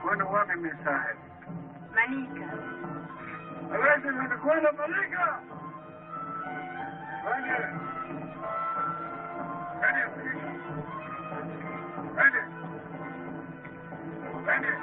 ¿Cuándo va mi mensaje? Manica. A veces me recuerda Manica. Vaya. Vaya, vaya. Vaya. Vaya.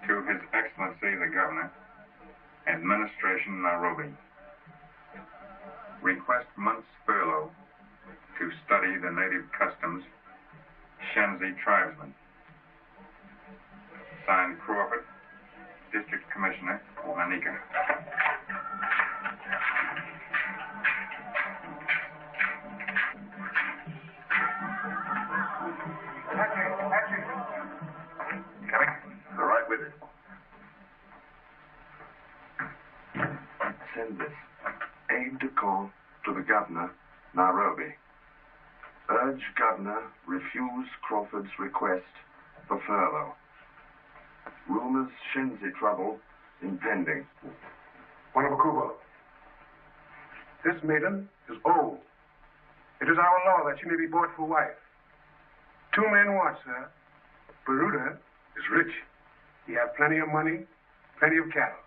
To His Excellency the Governor, Administration Nairobi. Request month's furlough to study the native customs, Shenzi tribesmen. Signed Crawford, District Commissioner, Manica. Coming? All right with it. Send this. Aide de camp to the governor, Nairobi. Urge governor refuse Crawford's request for furlough. Rumors Shenzi trouble impending. Wanabakuba, this maiden is old. It is our law that she may be bought for wife. 2 men watch her. Baruda is rich. He has plenty of money, plenty of cattle.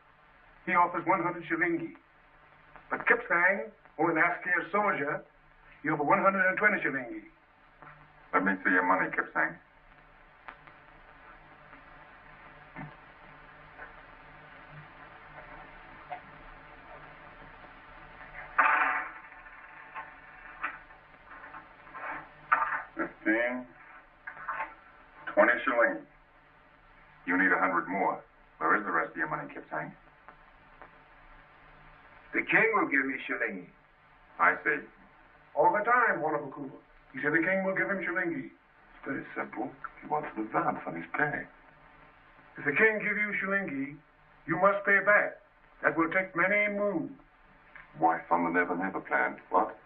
He offers 100 shilingi. But Kipsang, only an Askar soldier, he offers 120 shilingi. Let me see your money, Kipsang. $15, 20 shillings. You need 100 more. Where is the rest of your money, Kipsang? The king will give me shilingi. I see. All the time, Wanabakuba. He said the king will give him shilingi. It's very simple. He wants an advance on his pay. If the king give you shilingi, you must pay back. That will take many moves. Wife on the Never Never plan. What?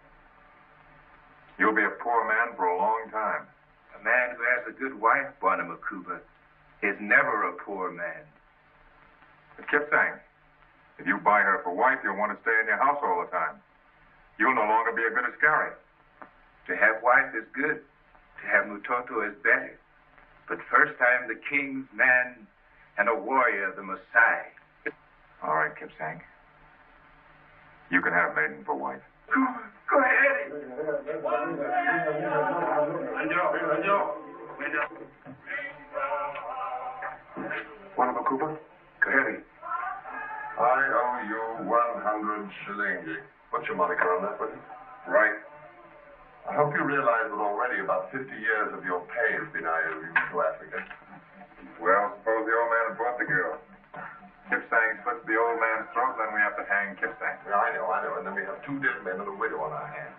You'll be a poor man for a long time. A man who has a good wife, Wanabakuba, is never a poor man. But Kipsang, if you buy her for wife, you'll want to stay in your house all the time. You'll no longer be a good askari. To have wife is good. To have mutoto is better. But first I am the king's man and a warrior of the Maasai. All right, Kipsang. You can have maiden for wife. Go ahead. Wanabakuba, Kaheri. I owe you 100 shilingi. What's your moniker on that, buddy? Right. I hope you realize that already about 50 years of your pay has been IOU to Africa. Well, suppose the old man bought the girl. Kipsang slits the old man's throat, and then we have to hang Kipsang. Yeah, I know. And then we have 2 dead men and a widow on our hands.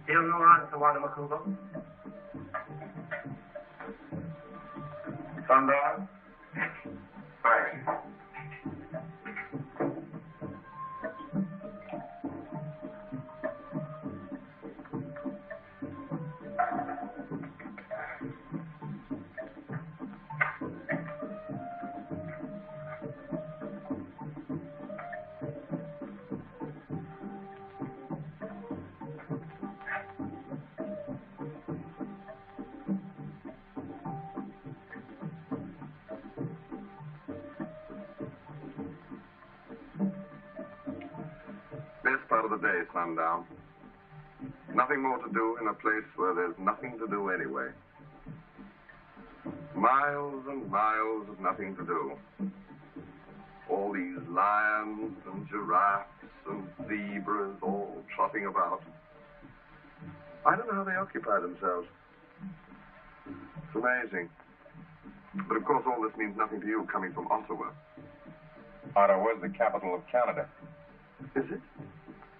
Still no answer, Wanamakuba. Sundown? Thanks. Best part of the day, Sundown. Nothing more to do in a place where there's nothing to do anyway. Miles and miles of nothing to do. All these lions and giraffes and zebras all trotting about. I don't know how they occupy themselves. It's amazing. But of course all this means nothing to you coming from Ottawa. Ottawa's the capital of Canada. Is it?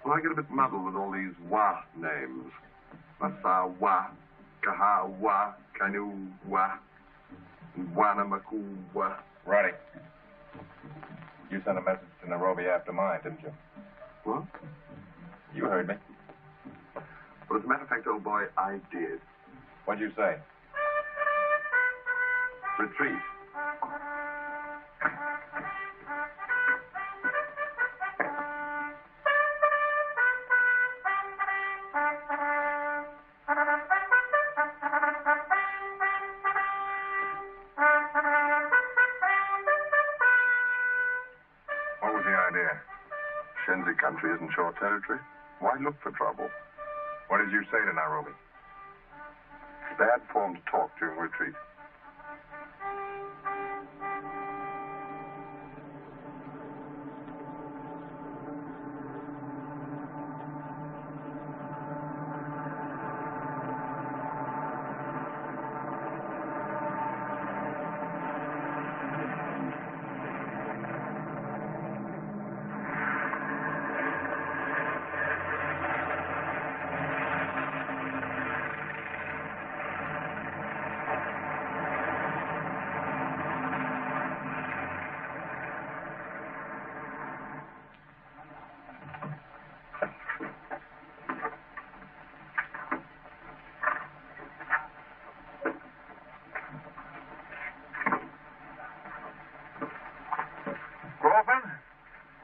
Well, I get a bit muddled with all these Wa names. Masawa, Kahawa, Kanuwa, Wanamakuwa. Roddy, you sent a message to Nairobi after mine, didn't you? What? You heard me. Well, as a matter of fact, old boy, I did. What'd you say? Retreat. What was the idea? Shenzi country isn't short territory. Why look for trouble? What did you say to Nairobi? It's bad form to talk during retreat.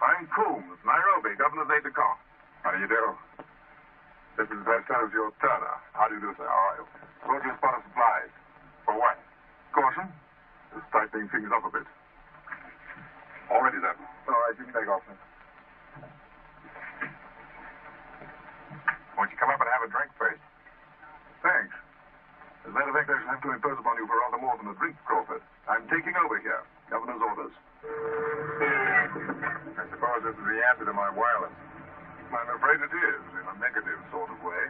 I'm Coons, Nairobi, Governor's aide-de-camp. How do you do? This is Sergio Turner. How do you do, sir? How are you? Brought you a spot of supplies. For what? Caution. It's tightening things up a bit. All ready, then. All right, you can take off, sir. Won't you come up and have a drink first? Thanks. As a matter of fact, I shall have to impose upon you for rather more than a drink, Crawford. I'm taking over here. Governor's orders. I suppose this is the answer to my wireless. I'm afraid it is, in a negative sort of way.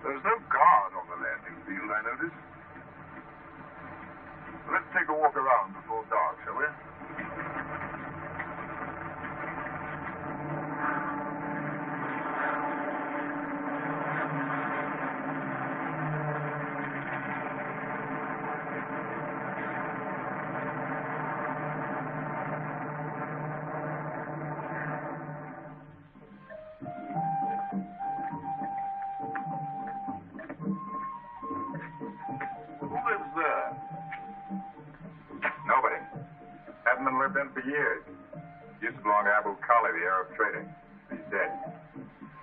There's no guard on the landing field, I notice. Let's take a walk around before dark, shall we? For years. Used to belong to Abu Khali, the Arab trader. He's dead.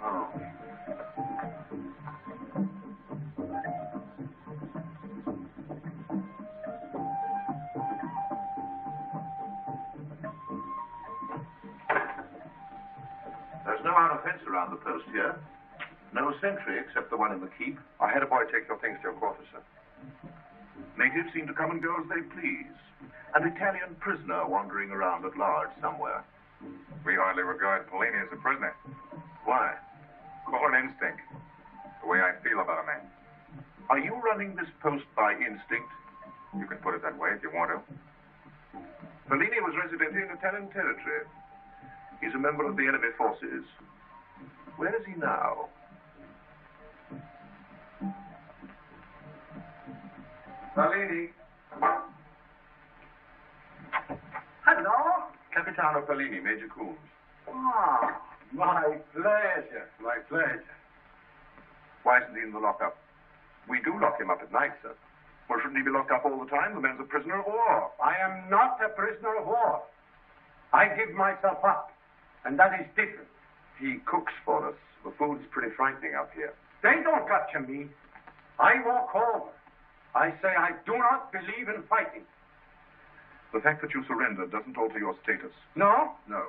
Oh. There's no outer fence around the post here. No sentry except the one in the keep. I had a boy take your things to your quarters, sir. Natives seem to come and go as they please. An Italian prisoner wandering around at large somewhere. We hardly regard Polini as a prisoner. Why? Call it instinct. The way I feel about a man. Are you running this post by instinct? You can put it that way if you want to. Polini was resident in Italian territory. He's a member of the enemy forces. Where is he now? Fellini. Hello. Capitano Fellini, Major Coons. Ah, my pleasure. My pleasure. Why isn't he in the lockup? We do lock him up at night, sir. Well, shouldn't he be locked up all the time? The man's a prisoner of war. I am not a prisoner of war. I give myself up, and that is different. He cooks for us. The food's pretty frightening up here. They don't capture me. I walk over. I say I do not believe in fighting. The fact that you surrendered doesn't alter your status. No? No.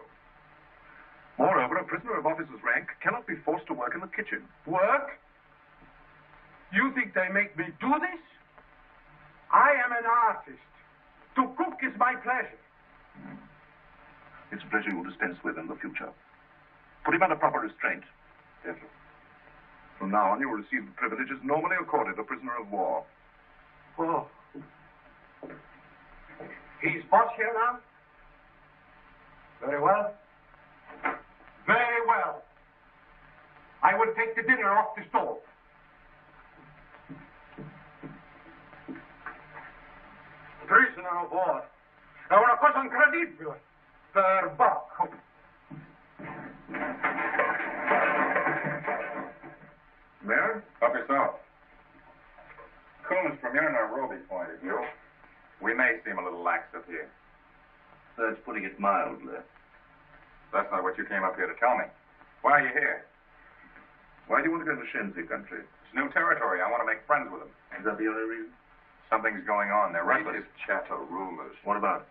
Moreover, a prisoner of officer's rank cannot be forced to work in the kitchen. Work? You think they make me do this? I am an artist. To cook is my pleasure. It's a pleasure you'll dispense with in the future. Put him under proper restraint. Yes, sir. From now on, you will receive the privileges normally accorded a prisoner of war. Oh. He's boss here now? Very well. Very well. I will take the dinner off the stove. Prisoner of war. È una cosa incredibile. Perbacco. Mayor? Help yourself. Coons, from your Nairobi point of view, we may seem a little lax up here. That's putting it mildly. That's not what you came up here to tell me. Why are you here? Why do you want to go to Shenzi country? It's new territory. I want to make friends with them. Is that the only reason? Something's going on. They're restless. Native chatter, rumors. What about?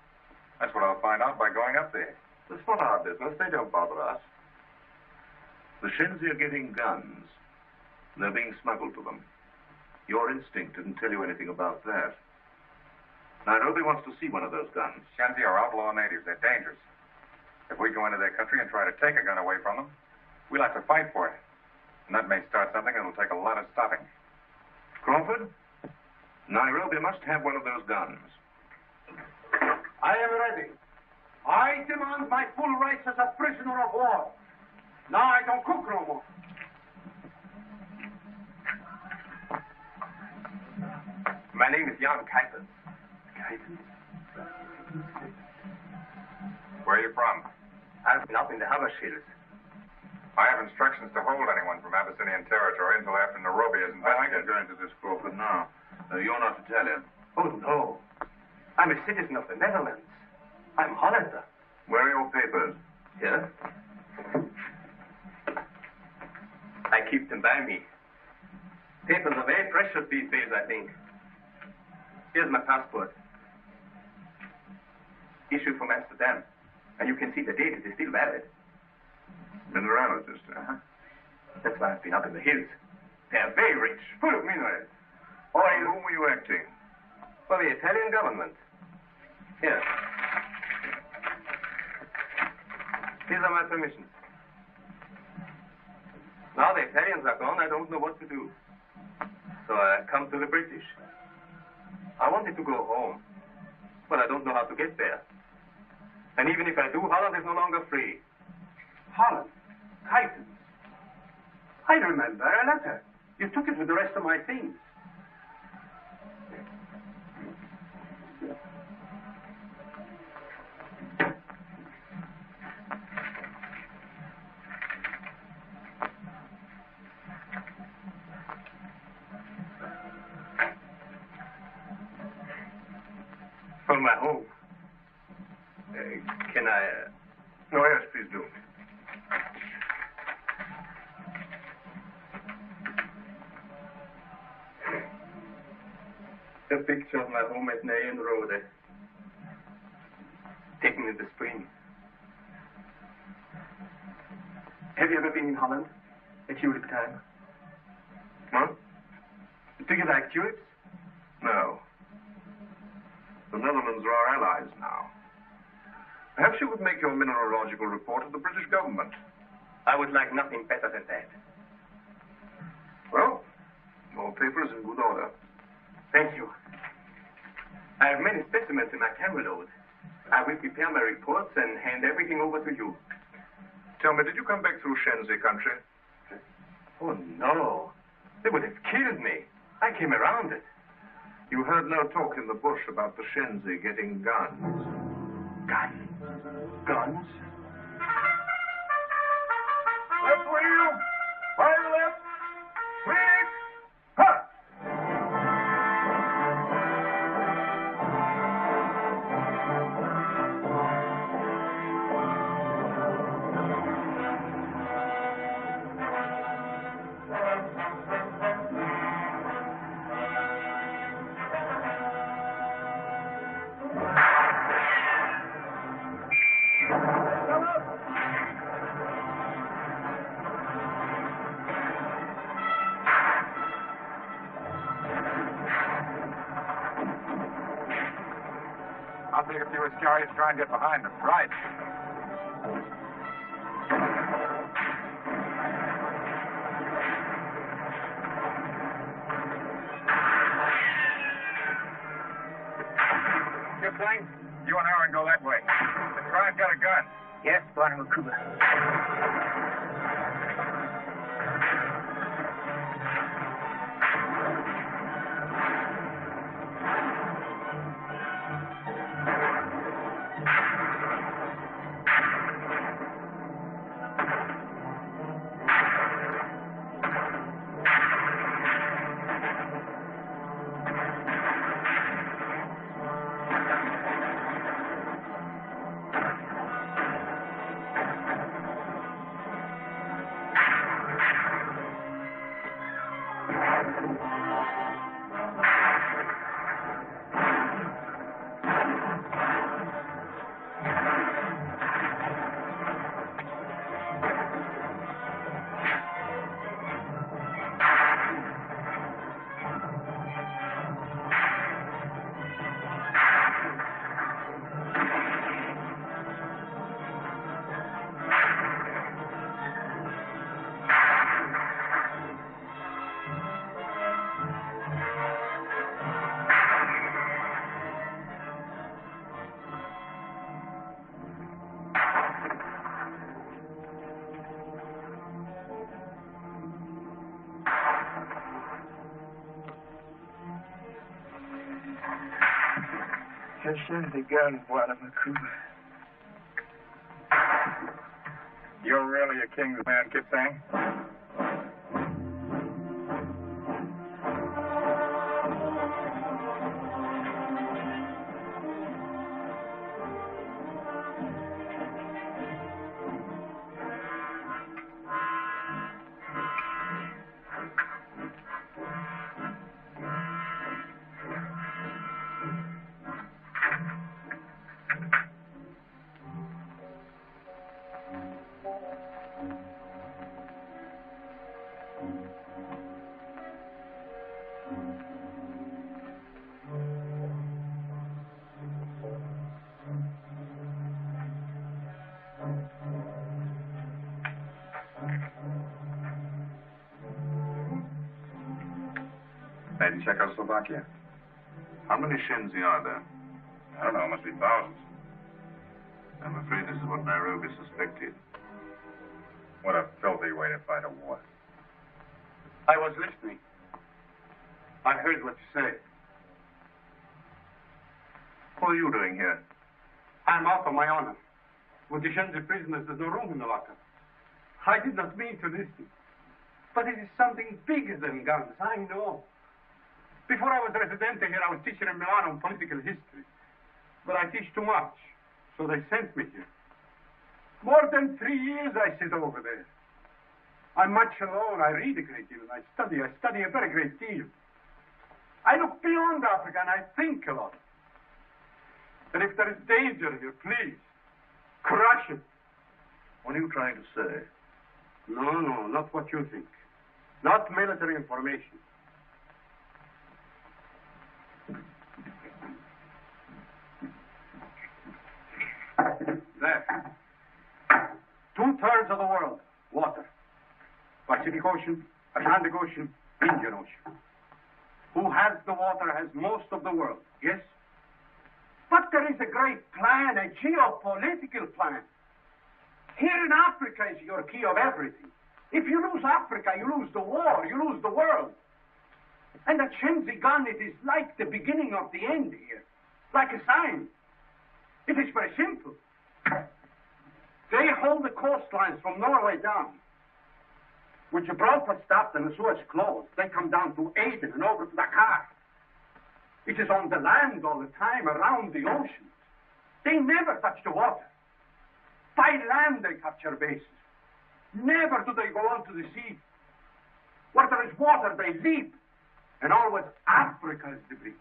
That's what I'll find out by going up there. It's not our business. They don't bother us. The Shenzi are getting guns. They're being smuggled to them. Your instinct didn't tell you anything about that. Nairobi wants to see one of those guns. Shenzi are outlaw natives. They're dangerous. If we go into their country and try to take a gun away from them, we'll have to fight for it. And that may start something that'll take a lot of stopping. Crawford, Nairobi must have one of those guns. I am ready. I demand my full rights as a prisoner of war. Now I don't cook no more. My name is Jan Cabot. Where are you from? I've been up in the Haber Hills. I have instructions to hold anyone from Abyssinian territory until after Nairobi is I can investigated. go into this, Crawford, now. You're not Italian. Oh, no. I'm a citizen of the Netherlands. I'm Hollander. Where are your papers? Here? I keep them by me. Papers are very precious these days, I think. Here's my passport. Issued from Amsterdam. And you can see the date is still valid. Mineralogist, That's why I've been up in the hills. They're very rich, full of minerals. For whom were you acting? For the Italian government. Here. These are my permissions. Now the Italians are gone, I don't know what to do. So I come to the British. I wanted to go home, but I don't know how to get there. And even if I do, Holland is no longer free. Holland? Titans? I remember a letter. You took it with the rest of my things. From my home. Can I... Oh, yes, please do. A picture of my home at Nayan Road. Taken in the spring. Have you ever been in Holland? At tulip time? What? Do you like tulips? No. The Netherlands are our allies now. Perhaps you could make your mineralogical report to the British government. I would like nothing better than that. Well, your paper is in good order. Thank you. I have many specimens in my camera load. I will prepare my reports and hand everything over to you. Tell me, did you come back through Shenzi country? Oh, no. They would have killed me. I came around it. You heard no talk in the bush about the Shenzi getting guns. Guns? Guns? Left wheel! Fire left! Quick! Huh! I'll take a few escalates, try and get behind them. Right. Kipling, you and Aaron go that way. And try and get a gun. Yes, Barnum Cuba. Send the gun, Barnum Cuba. You're really a king's man, Kipling? Made in Czechoslovakia. How many Shenzi are there? I don't know, must be thousands. I'm afraid this is what Nairobi suspected. What a filthy way to fight a war. I was listening. I heard what you said. What are you doing here? I'm out of my honor. With the Shenzi prisoners, there's no room in the lockup. I did not mean to listen. But it is something bigger than guns, I know. Before I was residente here, I was teaching in Milan on political history. But I teach too much, so they sent me here. More than 3 years I sit over there. I'm much alone. I read a great deal, and I study a very great deal. I look beyond Africa, and I think a lot. And if there is danger here, please, crush it. What are you trying to say? No, not what you think. Not military information. There. 2/3 of the world, water. Pacific Ocean, Atlantic Ocean, Indian Ocean. Who has the water has most of the world, yes? But there is a great plan, a geopolitical plan. Here in Africa is your key of everything. If you lose Africa, you lose the war, you lose the world. And that Shenzi gun, it is like the beginning of the end here. Like a sign. It is very simple. They hold the coastlines from Norway down. When Gibraltar stopped and the Suez closed, they come down to Aden and over to Dakar. It is on the land all the time, around the ocean. They never touch the water. By land they capture bases. Never do they go onto the sea. Where there is water, they leap. And always Africa is the breach.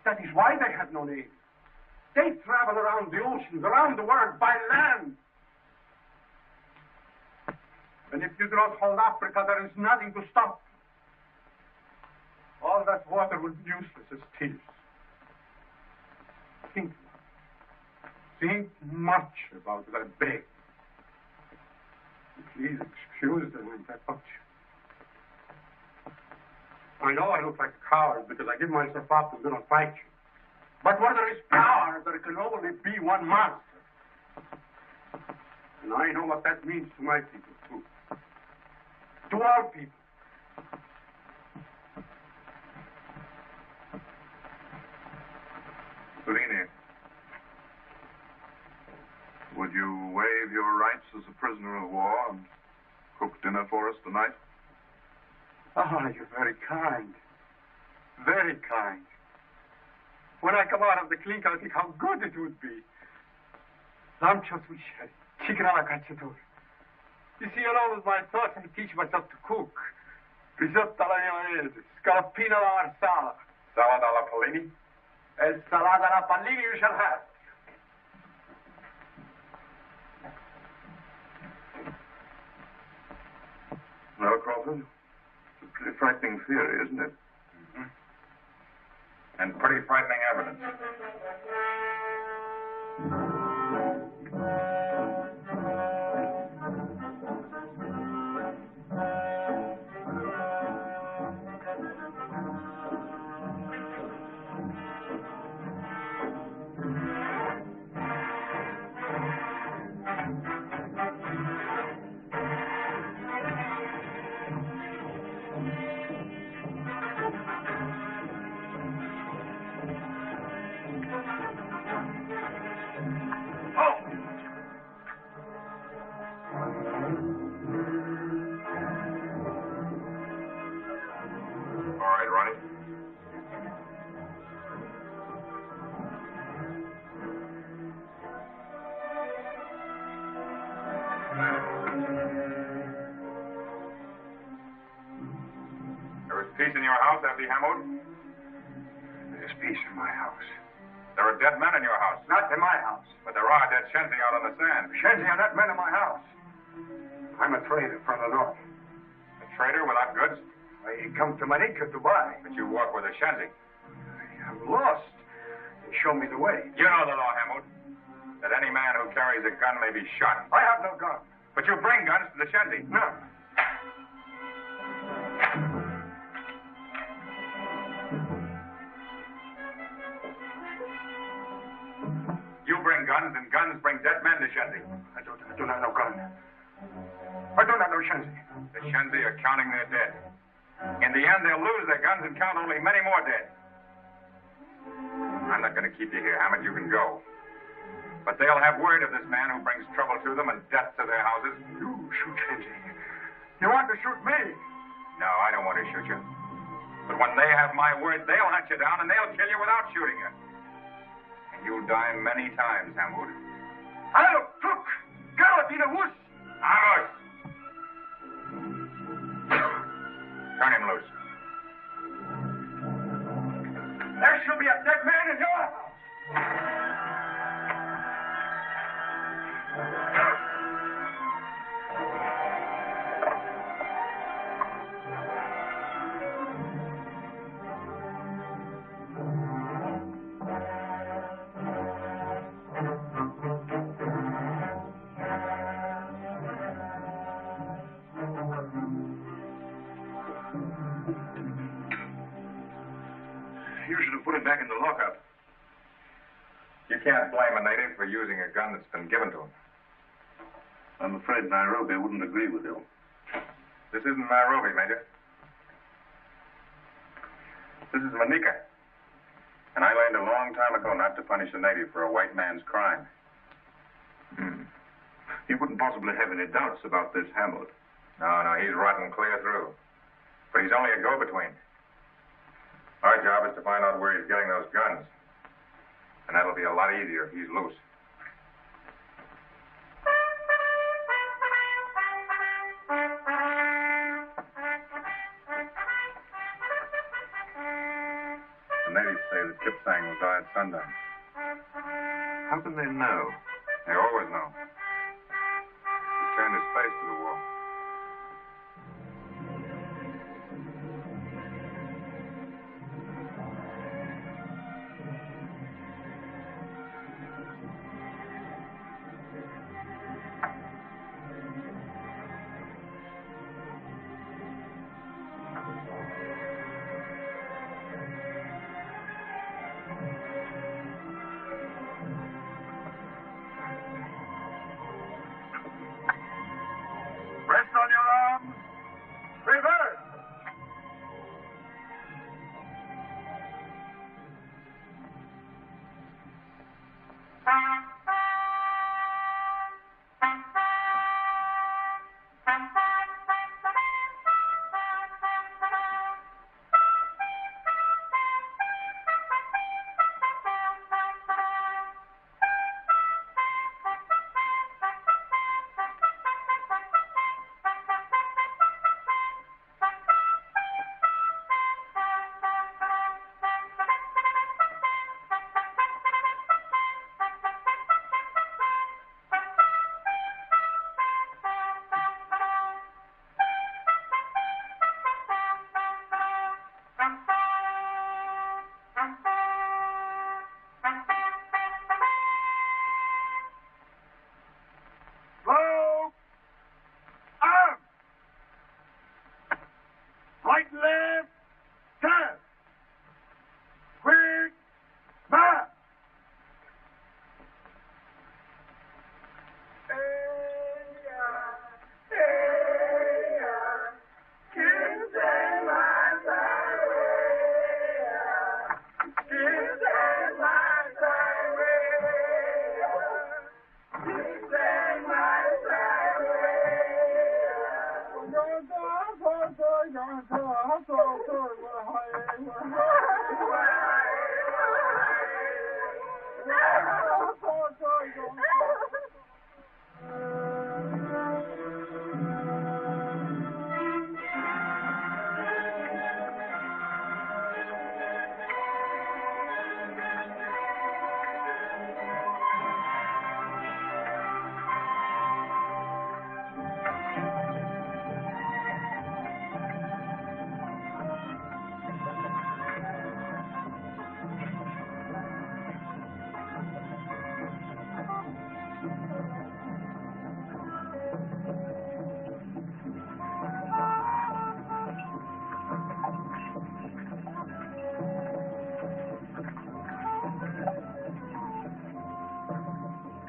That is why they have no navy. They travel around the oceans, around the world, by land. And if you do not hold Africa, there is nothing to stop. All that water will be useless as tears. Think much about that bay. Please excuse the interruption. I know I look like a coward because I give myself up and do not fight you. But where there is power, there can only be one master. And I know what that means to my people, too. To our people. Turini, would you waive your rights as a prisoner of war and cook dinner for us tonight? Oh, you're very kind. Very kind. When I come out of the clink, I'll think how good it would be. Lamb chops with sherry, chicken alla cacciatore. You see, along with my thoughts, I teach myself to cook. Risotto alla milanese, scaloppino alla marsala. Salad alla Polini? And salad alla pallini you shall have. Well, Crawford, it's a pretty frightening theory, isn't it? Mm-hmm. And pretty frightening evidence. Peace in your house, Abby Hammond? There's peace in my house. There are dead men in your house. Not in my house. But there are dead Shenzi out on the sand. Shenzi are not men in my house. I'm a trader from the north. A trader without goods? I come to Manica to buy. But you walk with a Shenzi. I'm lost. They show me the way. You know the law, Hammond. That any man who carries a gun may be shot. I have no gun. But you bring guns to the Shenzi. None. You bring guns, and guns bring dead men to Shenzi. I do not know gun. I do not know Shenzi. The Shenzi are counting their dead. In the end, they'll lose their guns and count only many more dead. I'm not going to keep you here, Hammond. You can go. But they'll have word of this man who brings trouble to them and death to their houses. You shoot Shenzi. You want to shoot me? No, I don't want to shoot you. But when they have my word, they'll hunt you down and they'll kill you without shooting you. And you'll die many times, Hammond. Hallo, Cook! Cabot, in a wuss! Vamos! Turn him loose. There shall be a dead man in your house! You should have put it back in the lockup. You can't blame a native for using a gun that's been given to him. I'm afraid Nairobi wouldn't agree with you. This isn't Nairobi, Major. This is Manika. And I learned a long time ago not to punish a native for a white man's crime. You wouldn't possibly have any doubts about this Hammond. No, he's rotten clear through. But he's only a go-between. Our job is to find out where he's getting those guns. And that'll be a lot easier if he's loose. The natives say that Kipsang will die at sundown. How can they know? They always know. He turned his face to the wall. Rest on your arms. Reverse. Slow. Arm. Right, left. Turn. Quick. Back.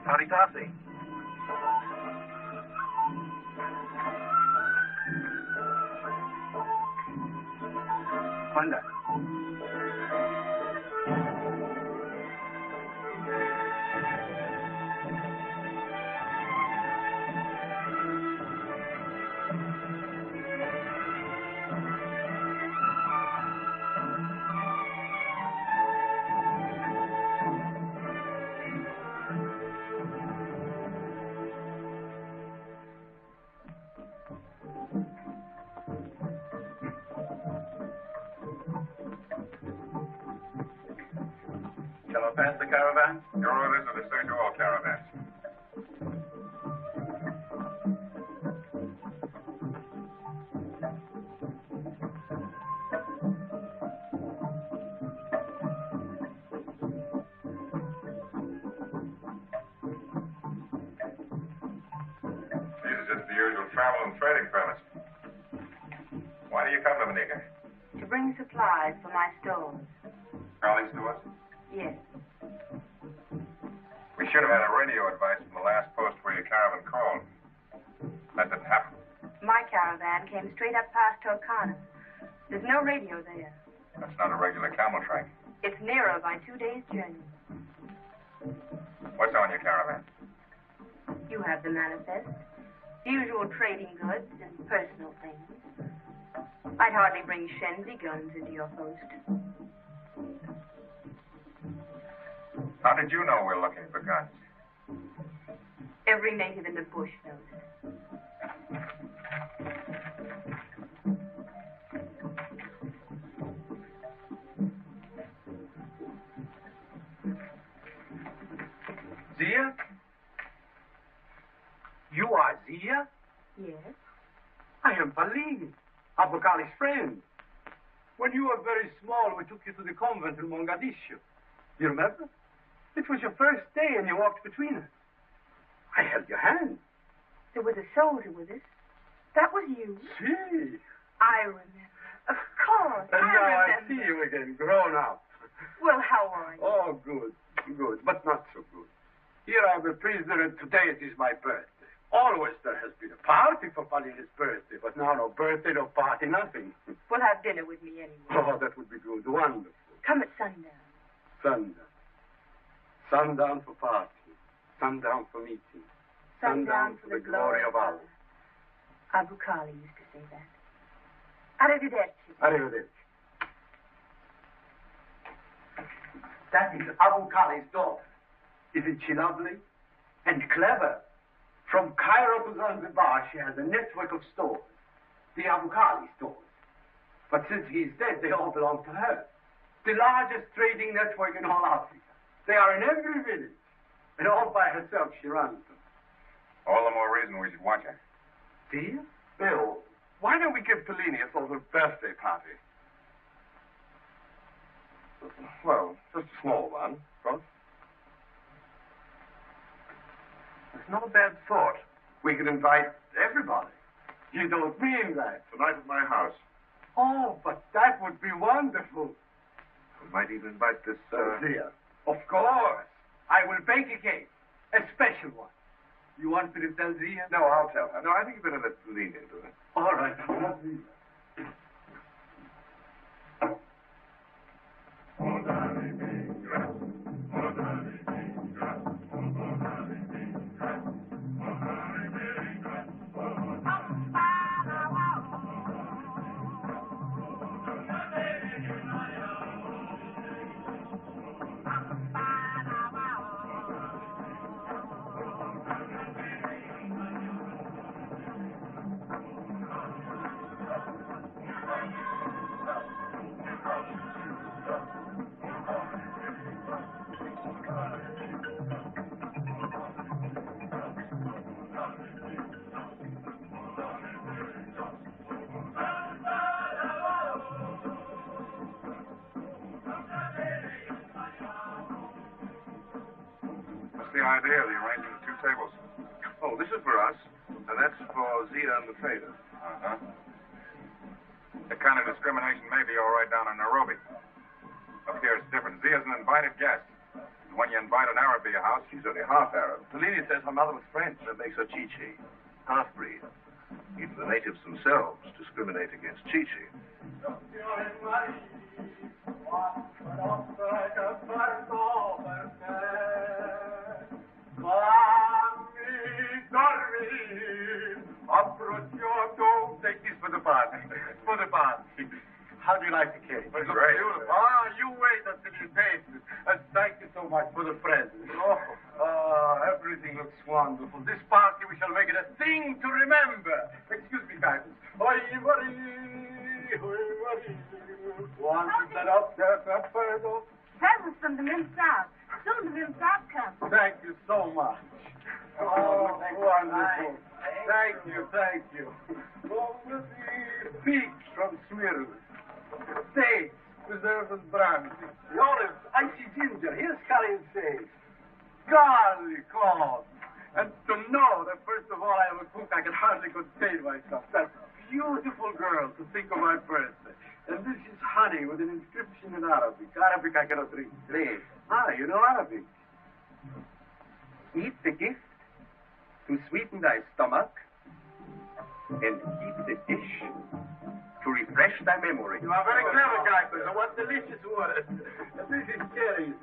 Howdy, Darcy. Wanda. Shall I pass the caravan? Your orders are to search all caravans. These are just the usual travel and trading permits. Why do you come to Manika? To bring supplies for my stores. Charlie Stewart? Yes. We should have had a radio advice from the last post where your caravan called. That didn't happen. My caravan came straight up past Torcana. There's no radio there. That's not a regular camel track. It's nearer by 2 days' journey. What's on your caravan? You have the manifest. Usual trading goods and personal things. I'd hardly bring Shenzi guns into your post. How did you know we're looking for guns? Every native in the bush knows it. Zia? You are Zia? Yes? I am Palini, Abukali's friend. When you were very small, we took you to the convent in Mogadishu. You remember? It was your first day and you walked between us. I held your hand. There was a soldier with us. That was you. See? I remember. Of course. And now I remember. see you again, grown up. Well, how are you? Oh, good, but not so good. Here I'm a prisoner, and today it is my birthday. Always there has been a party for Palini's birthday, but now no birthday, no party, nothing. We'll have dinner with me anyway. Oh, that would be good, wonderful. Come at sundown. Sundown. Sundown for party. Sundown for meeting. Sundown for the glory of Allah. Abukali used to say that. Arrivederci. Arrivederci. That is Abukali's daughter. Isn't she lovely? And clever. From Cairo to Zanzibar, she has a network of stores. The Abukali stores. But since he's dead, they all belong to her. The largest trading network in all Africa. They are in every village. And all by herself, she runs them. All the more reason we should watch her. See? Bill, why don't we give Pellini a sort of birthday party? Well, just a small one, of course. It's not a bad thought. We could invite everybody. You don't mean that. Tonight at my house. Oh, but that would be wonderful. We might even invite this, Zia. Of course. I will bake a cake. A special one. You want me to tell Zia? No, I'll tell her. No, I think you better let Lena do it. All right, I'll let Zia. What's the idea of the arranging the two tables? Oh, this is for us, and that's for Zia and the trader. Uh-huh. That kind of discrimination may be all right down in Nairobi. Up here it's different. Zia's an invited guest. And when you invite an Arab to your house, She's only half Arab. Pellini says her mother was French. That makes her Chi-Chi. Half-breed. Even the natives themselves discriminate against Chi-Chi. Take this for the party. For the party. How do you like the cake? It's great. Beautiful. Ah, you wait until you taste it. And thank you so much for the present. Everything looks wonderful. This party, we shall make it a thing to remember. Excuse me, guys. Presents from the Mim-South. Soon the Mim-South comes. Thank you so much. Oh, wonderful. Thank you. Oh, the peaks from Smyrna. Steaks, preserved and brandy. The olives, icy ginger. Here's curry and sage. Garlic cloves. And to know that, first of all, I am a cook, I can hardly contain myself. That beautiful girl to think of my birthday. And this is honey with an inscription in Arabic. Arabic I cannot read. You know Arabic. Eat the gift to sweeten thy stomach, and keep the dish to refresh by memory. You are very clever, Kuipers. And what delicious words. This is cherries.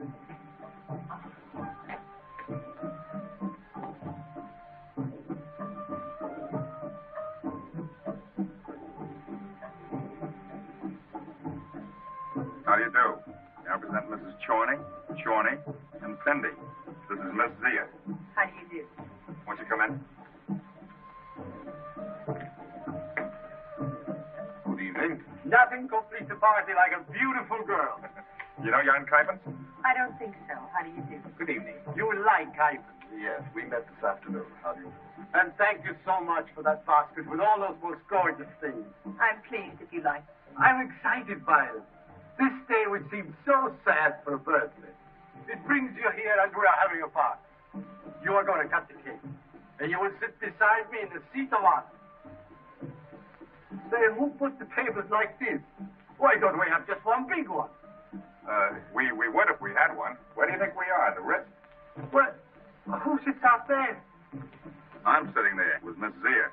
How do you do? I represent Mrs. Chorney, and Cindy. This is Miss Zia. How do you do? Won't you come in? Good evening. Nothing completes a party like a beautiful girl. You know Jan Kuipers? I don't think so. How do you do? Good evening. You like Kuipers. Yes, we met this afternoon. How do you do? And thank you so much for that basket with all those most gorgeous things. I'm pleased if you like it. I'm excited by it. This day would seem so sad for a birthday. It brings you here and we are having a party. You are going to cut the cake. And you will sit beside me in the seat of honor. Say, who put the tables like this? Why don't we have just one big one? We would if we had one. Where do you think we are? The wrist? Well, who sits out there? I'm sitting there with Miss Zia.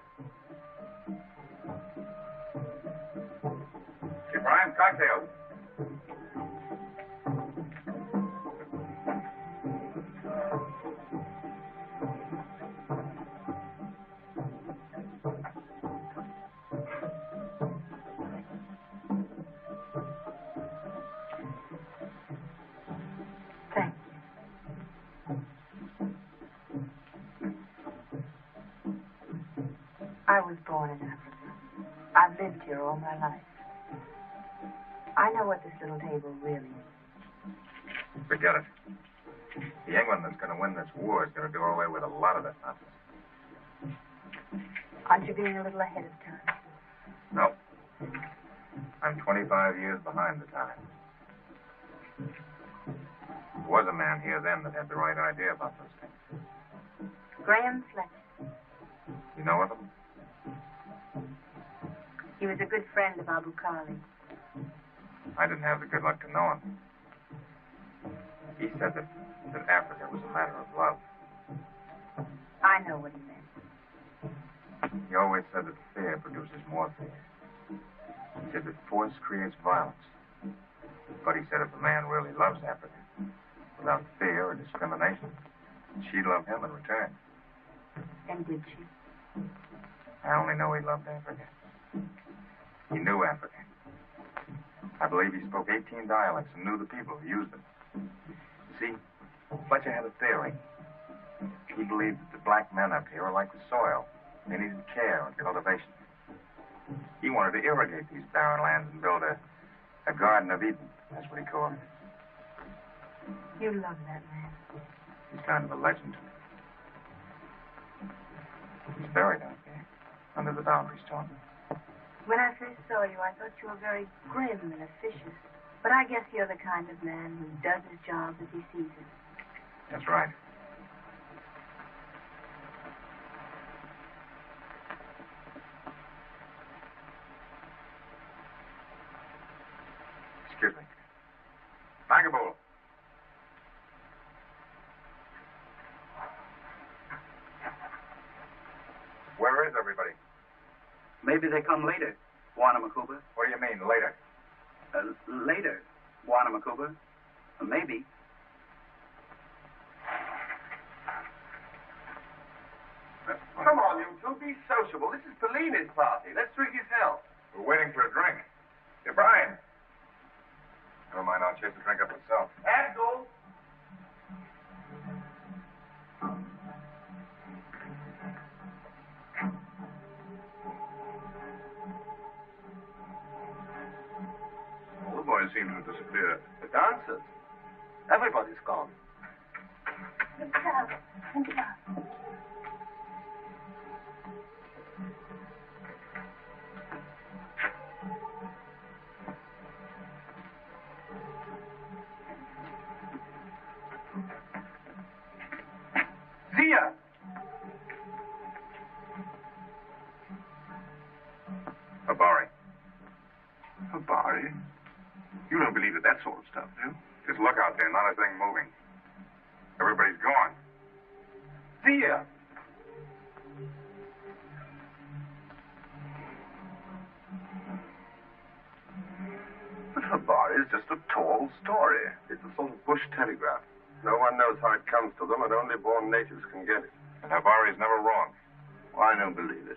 Hey, Brian, cocktails. Thank you. I was born in Africa. I've lived here all my life. I know what this little table really means. Forget it. The England that's going to win this war is going to do away with a lot of this nonsense. Aren't you being a little ahead of time? No. I'm 25 years behind the time. There was a man here then that had the right idea about those things. Graham Fletcher. You know of him? He was a good friend of Abu Khali. I didn't have the good luck to know him. He said that Africa was a matter of love. I know what he meant. He always said that fear produces more fear. He said that force creates violence. But he said if a man really loves Africa, without fear or discrimination, she'd love him in return. And did she? I only know he loved Africa. He knew Africa. I believe he spoke 18 dialects and knew the people who used them. You see, Fletcher had a theory. He believed that the black men up here are like the soil. They needed care and cultivation. He wanted to irrigate these barren lands and build a Garden of Eden. That's what he called it. You love that man. He's kind of a legend. He's buried out there, under the boundary stone. When I first saw you, I thought you were very grim and officious. But I guess you're the kind of man who does his job as he sees it. That's right. Excuse me. Magaboo. Where is everybody? Maybe they come later, Wanamakuba. What do you mean, later? Later, Wanamakuba. Maybe. Come on, you two, be sociable. This is Bellini's party. Let's drink his health. We're waiting for a drink. Hey, Brian. Never mind, I'll chase the drink up myself. Abdul. All the boys seem to have disappeared. The dancers. Everybody's gone. Zia! Habari. Habari? You don't believe in that sort of stuff, do you? Just look out there, not a thing moving. Everybody's gone. Zia! Habari is just a tall story. It's a sort of bush telegraph. No one knows how it comes to them, and only born natives can get it. And Habari's never wrong. Well, I don't believe it.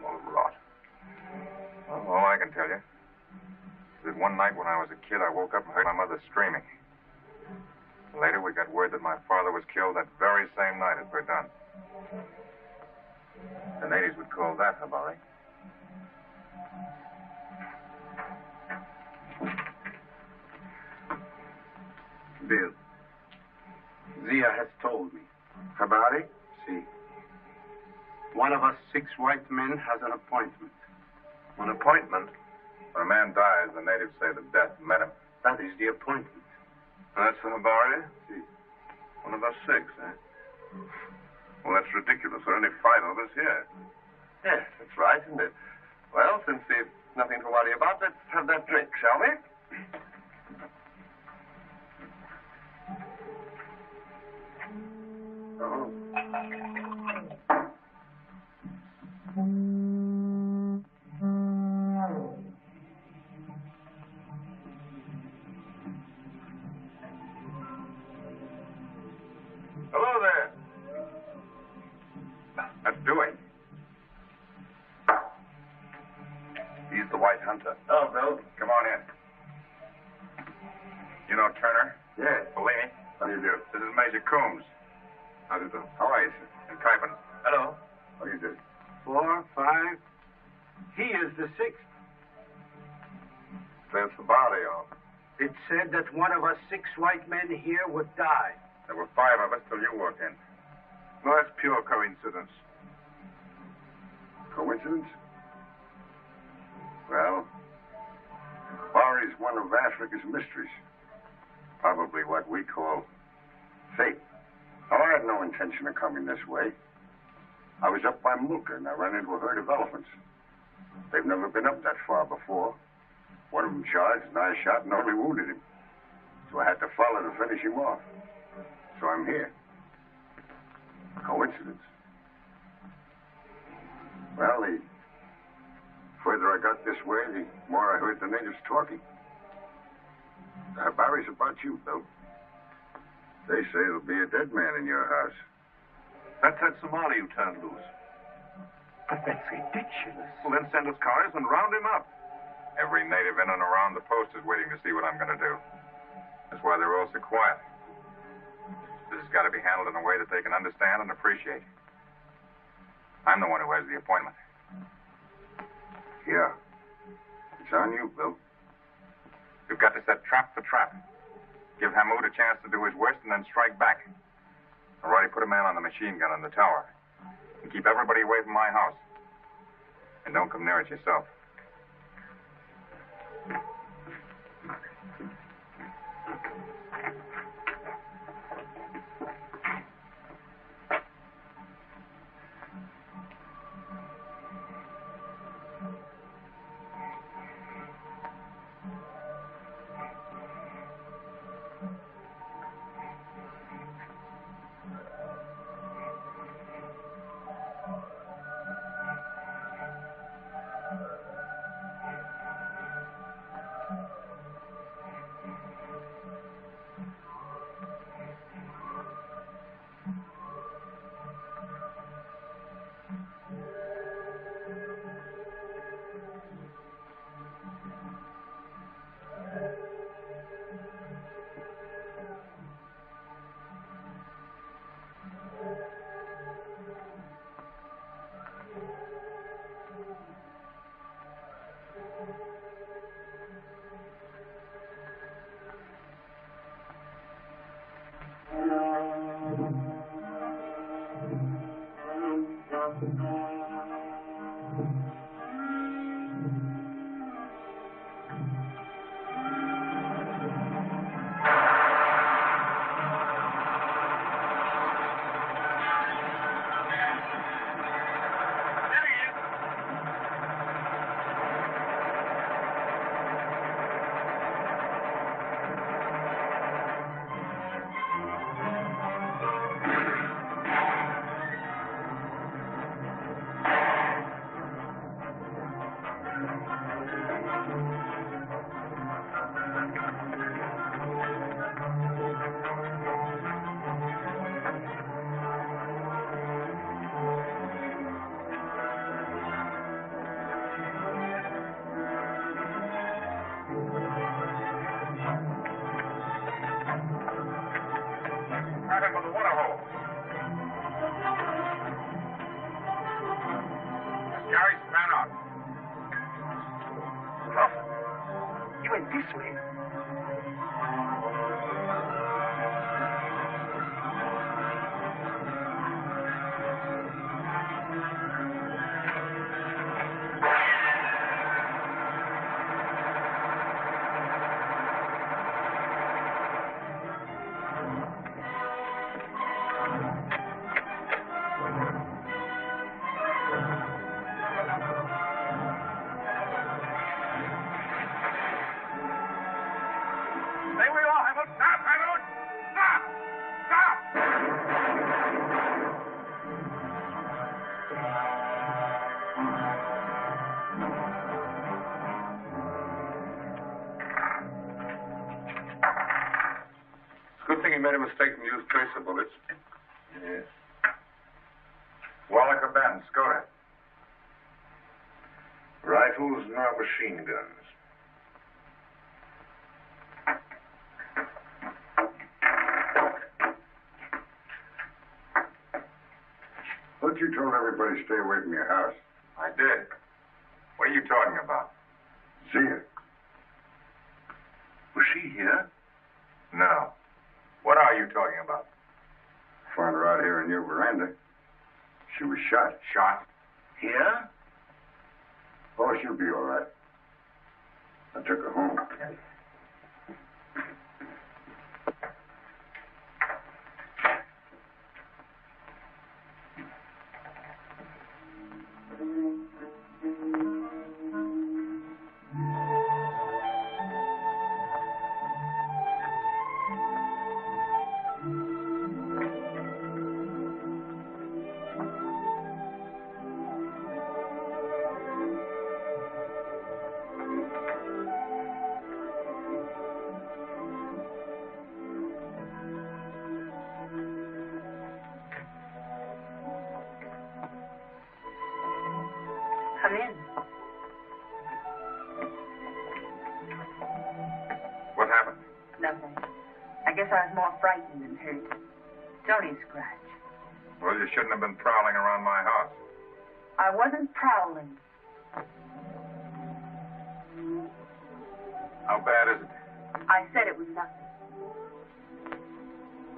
All rot. Well, all I can tell you is that one night when I was a kid, I woke up and heard my mother screaming. Later, we got word that my father was killed that very same night at Verdun. The natives would call that Habari. Bill, Zia has told me. Habari? See, one of us 6 white men has an appointment. An appointment? When a man dies, the natives say that death met him. That is the appointment. That's the Habari? See. One of us 6, eh? Well, that's ridiculous. There are only 5 of us here. Yes, that's right, isn't it? Well, since we've nothing to worry about, let's have that drink, shall we? Oh. Hello there. That's Dewey. He's the White Hunter. Oh, Bill. Come on in. You know Turner? Yes. Bellini? How do you do? This is Major Coons. How do you do? How are you, sir? And Kuiper. Hello. How do you do? 4, 5. He is the 6th. There's the body on. It said that one of us 6 white men here would die. There were 5 of us till you walked in. No, that's pure coincidence. Coincidence? Well, Habari's one of Africa's mysteries. Probably what we call fate. Now, I had no intention of coming this way. I was up by Mulka, and I ran into a herd of elephants. They've never been up that far before. One of them charged, and I shot and only wounded him. So I had to follow to finish him off. So I'm here. Coincidence. Well, the further I got this way, the more I heard the natives talking. The Habari's about you, Bill. They say there'll be a dead man in your house. That's that Somali you turned loose. But that's ridiculous. Well, then send us cars and round him up. Every native in and around the post is waiting to see what I'm going to do. That's why they're all so quiet. This has got to be handled in a way that they can understand and appreciate. I'm the one who has the appointment. Yeah. It's on you, Bill. We've got to set trap for trap. Give Hamoud a chance to do his worst and then strike back. I've already put a man on the machine gun in the tower. And keep everybody away from my house. And don't come near it yourself. him with the water hose. Gary, span out. Crawford, you went this way. Good thing he made a mistake and used tracer bullets. Yes. Wallach Benz, go ahead. Rifles, not machine guns. Thought you told everybody to stay away from your house. I did. What are you talking about? Zia. Was she here? No. What are you talking about? Found her out here in your veranda. She was shot. Shot? Here? Oh, she'll be all right. I took her home. Come in. What happened? Nothing. I guess I was more frightened than hurt. It's only a scratch. Well, you shouldn't have been prowling around my house. I wasn't prowling. How bad is it? I said it was nothing.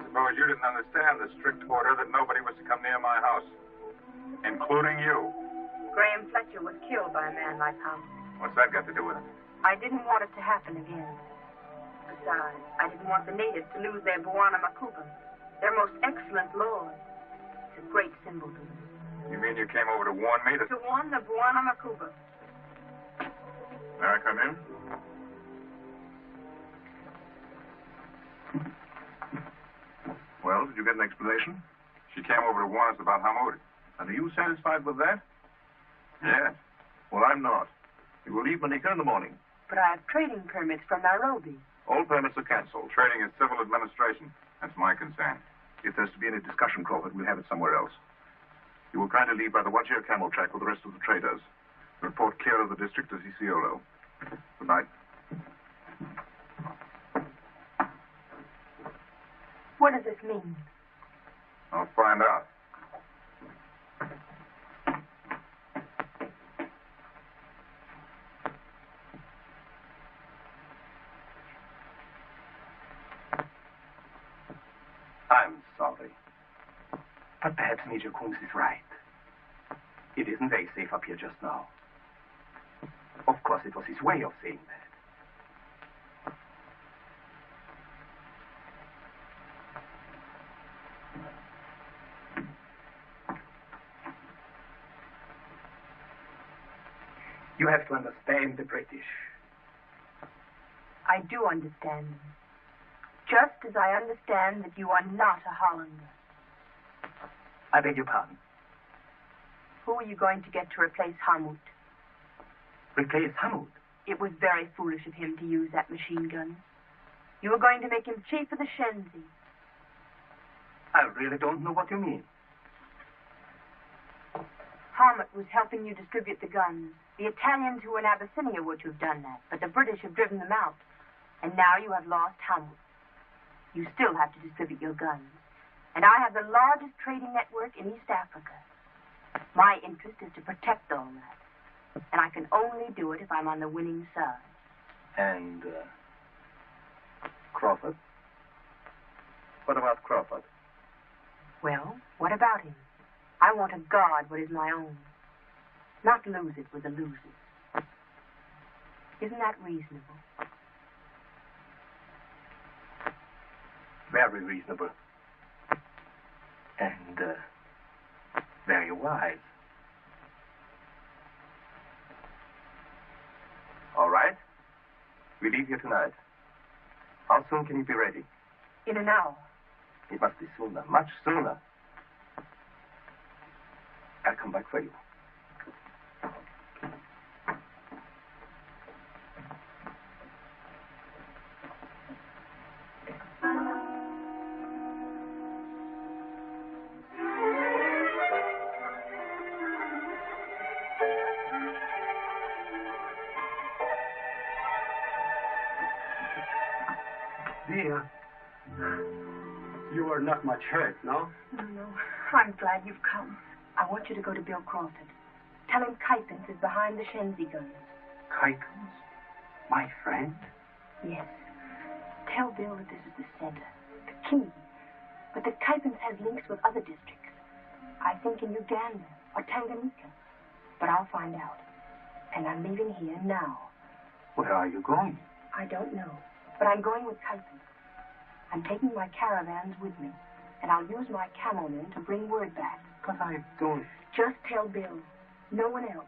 Suppose you didn't understand the strict order that nobody was to come near my house, including you. Graham Fletcher was killed by a man like Cabot. What's that got to do with it? I didn't want it to happen again. Besides, I didn't want the natives to lose their Buana Makuba, their most excellent lord. It's a great symbol to them. You mean you came over to warn me To warn the Buana Makuba. May I come in? Well, did you get an explanation? She came over to warn us about Hamoud. And are you satisfied with that? Yes. Well, I'm not. We will leave Manica in the morning. But I have trading permits from Nairobi. All permits are cancelled. Trading is civil administration. That's my concern. If there's to be any discussion, Crawford, we'll have it somewhere else. You will kindly leave by the Wajir camel track with the rest of the traders. Report clear of the district to Isiolo. Good night. What does this mean? I'll find out. I'm sorry. But perhaps Major Coons is right. It isn't very safe up here just now. Of course, it was his way of saying that. You have to understand the British. I do understand them. Just as I understand that you are not a Hollander. I beg your pardon. Who are you going to get to replace Hamoud? Replace Hamoud? It was very foolish of him to use that machine gun. You were going to make him chief of the Shenzi. I really don't know what you mean. Hamoud was helping you distribute the guns. The Italians who were in Abyssinia were to have done that, but the British have driven them out. And now you have lost Hamoud. You still have to distribute your guns. And I have the largest trading network in East Africa. My interest is to protect all that. And I can only do it if I'm on the winning side. And, Crawford? What about Crawford? Well, what about him? I want to guard what is my own. Not lose it with the losers. Isn't that reasonable? Very reasonable. And, very wise. All right. We leave here tonight. How soon can you be ready? In an hour. It must be sooner, much sooner. I'll come back for you. Dear, you are not much hurt, no? No. I'm glad you've come. I want you to go to Bill Crawford. Tell him Kypens is behind the Shenzi guns. Kypens? My friend? Yes. Tell Bill that this is the center, the key. But that Kypens has links with other districts. I think in Uganda or Tanganyika. But I'll find out. And I'm leaving here now. Where are you going? I don't know. But I'm going with Kypens. I'm taking my caravans with me. And I'll use my camel men to bring word back. But I don't... Just tell Bill. No one else.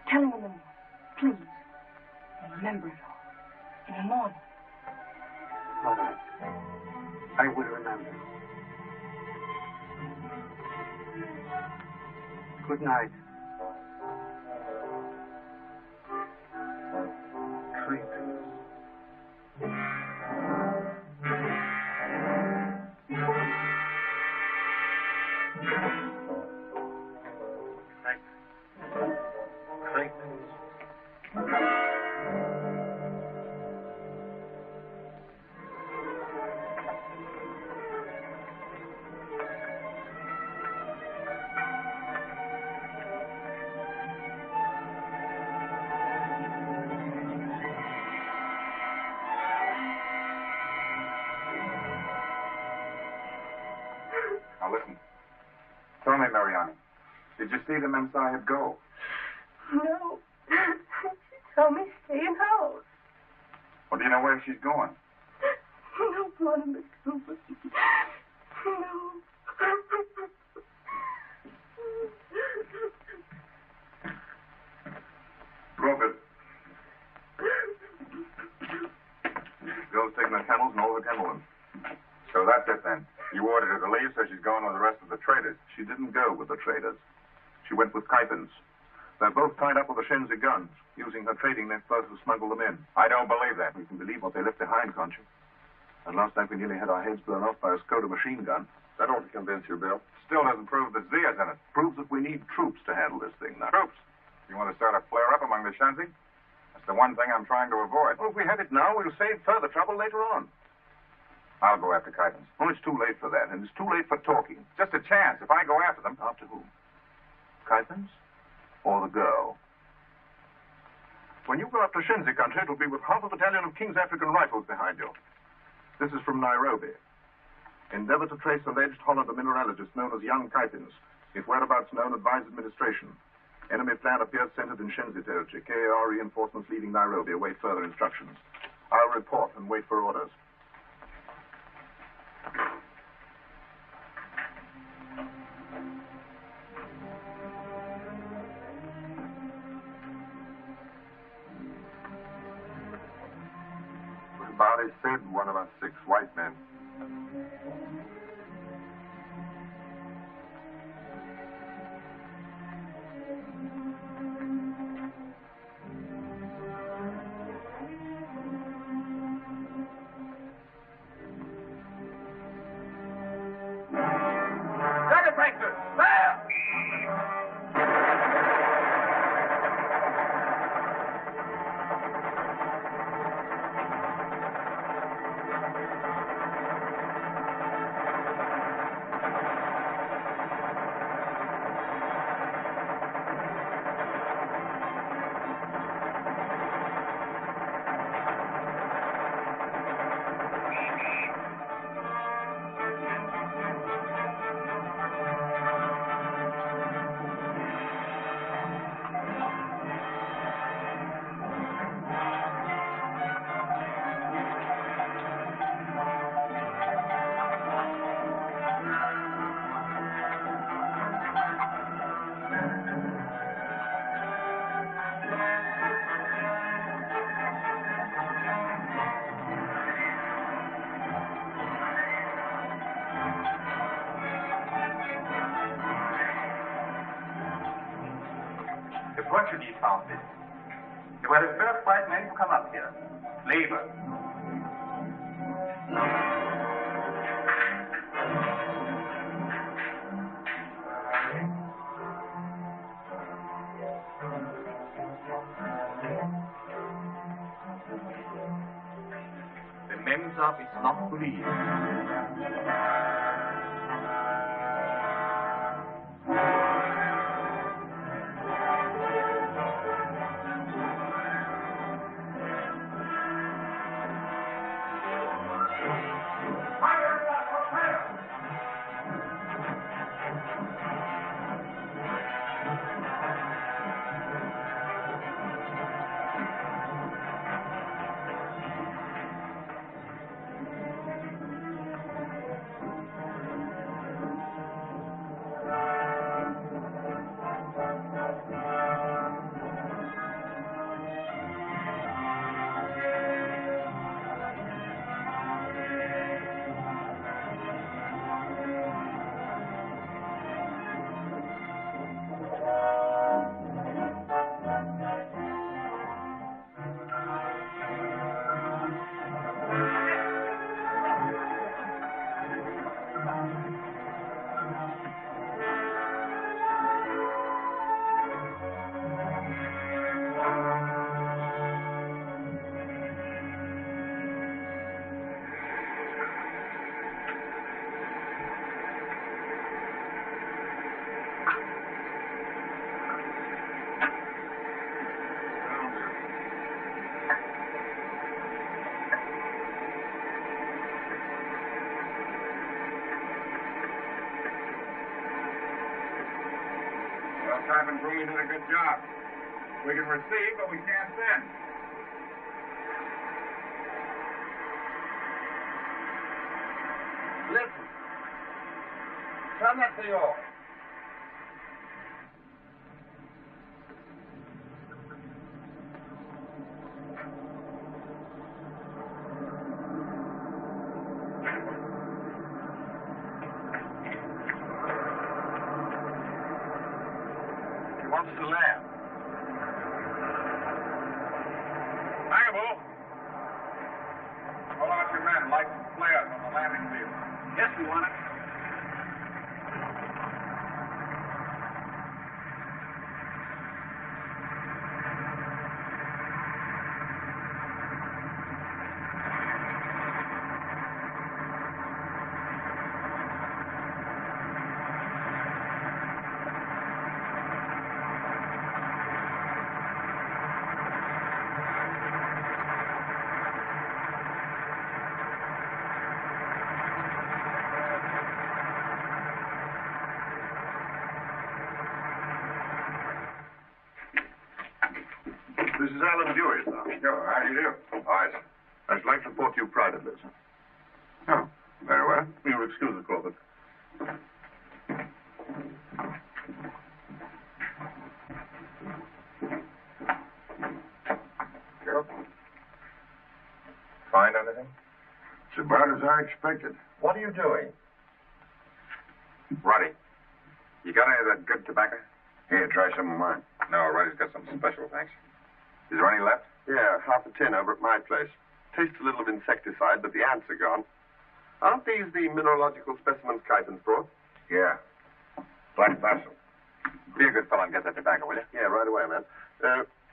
Tell him in the morning. Please. And remember it all. In the morning. All right. I will remember. Good night. Now listen. Tell me, Mariani, did you see the Mem Sahib go? No. She told me stay in house. Well, do you know where she's going? No, Mama Cooper. No. Robert. Girl's taking the camels and all the camelmen. So that's it then. You ordered her to leave, so she's going with the rest of the traders. She didn't go with the traders. She went with Kypens. They're both tied up with the Shenzi guns, using her trading net both to smuggle them in. I don't believe that. You can believe what they left behind, can't you? And last night we nearly had our heads blown off by a Skoda machine gun. That ought to convince you, Bill. Still doesn't prove that Zia's in it. Proves that we need troops to handle this thing now. Troops? You want to start a flare-up among the Shenzi? That's the one thing I'm trying to avoid. Well, if we have it now, we'll save further trouble later on. I'll go after Kypens. Oh, it's too late for that, and it's too late for talking. Just a chance. If I go after them... After whom? Kypens? Or the girl? When you go up to Shenzi country, it'll be with half a battalion of King's African Rifles behind you. This is from Nairobi. Endeavor to trace alleged Hollander mineralogist known as young Kypens. If whereabouts known, advise administration. Enemy plan appears centered in Shenzi territory. KAR reinforcements leaving Nairobi. Await further instructions. I'll report and wait for orders. Body said one of us 6 white men. Circuit breaker! There! What should he found this? They were the first white men to come up here. Labor. The Memsaf is not believed. Simon Broomy did a good job. We can receive, but we can't send. Listen. Turn that thing off. He wants to land. Cabot! Pull out your men, light some flares on the landing field. Yes, we want it. This is Alan Dewey, sir. Oh, how do you do? Hi, sir. I should like to report to you privately, sir. Oh, very well. You'll excuse the Crawford. Joe? Find anything? It's about as I expected. What are you doing? Roddy, you got any of that good tobacco? Here, try some of mine. No, Roddy's got some special, thanks. Is there any left? Yeah, half a tin over at my place. Tastes a little of insecticide, but the ants are gone. Aren't these the mineralogical specimens Kypin's brought? Yeah. Black basil. Be a good fellow and get that tobacco, will you? Yeah, right away, man.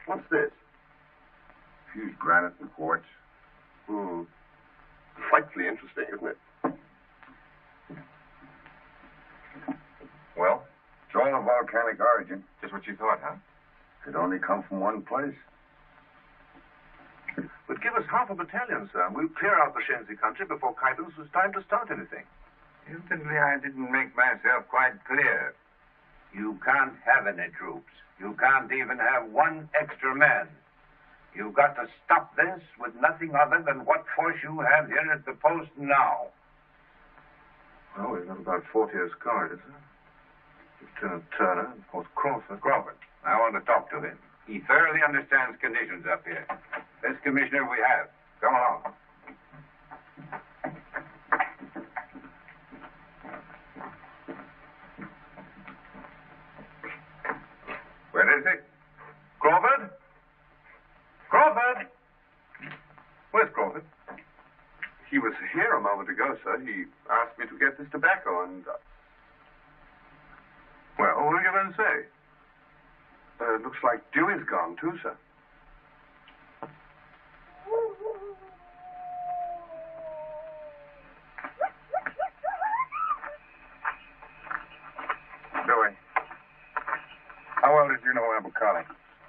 What's this? Fused granite and quartz. Frightfully interesting, isn't it? Well, It's all of volcanic origin. just what you thought, huh? Could only come from one place. But give us half a battalion, sir, and we'll clear out the Shenzi country before Kypin's was time to start anything. Evidently, I didn't make myself quite clear. You can't have any troops. You can't even have one extra man. You've got to stop this with nothing other than what force you have here at the post now. Well, we've got about 40 escalates, sir. Lieutenant Turner and, of course, Crawford. Crawford, I want to talk to him. He thoroughly understands conditions up here. Best commissioner we have. Come along. Where is it? Where's Crawford? He was here a moment ago, sir. He asked me to get this tobacco and... Well, what are you going to say? looks like Dewey's gone too, sir. Dewey, how well did you know Abukali?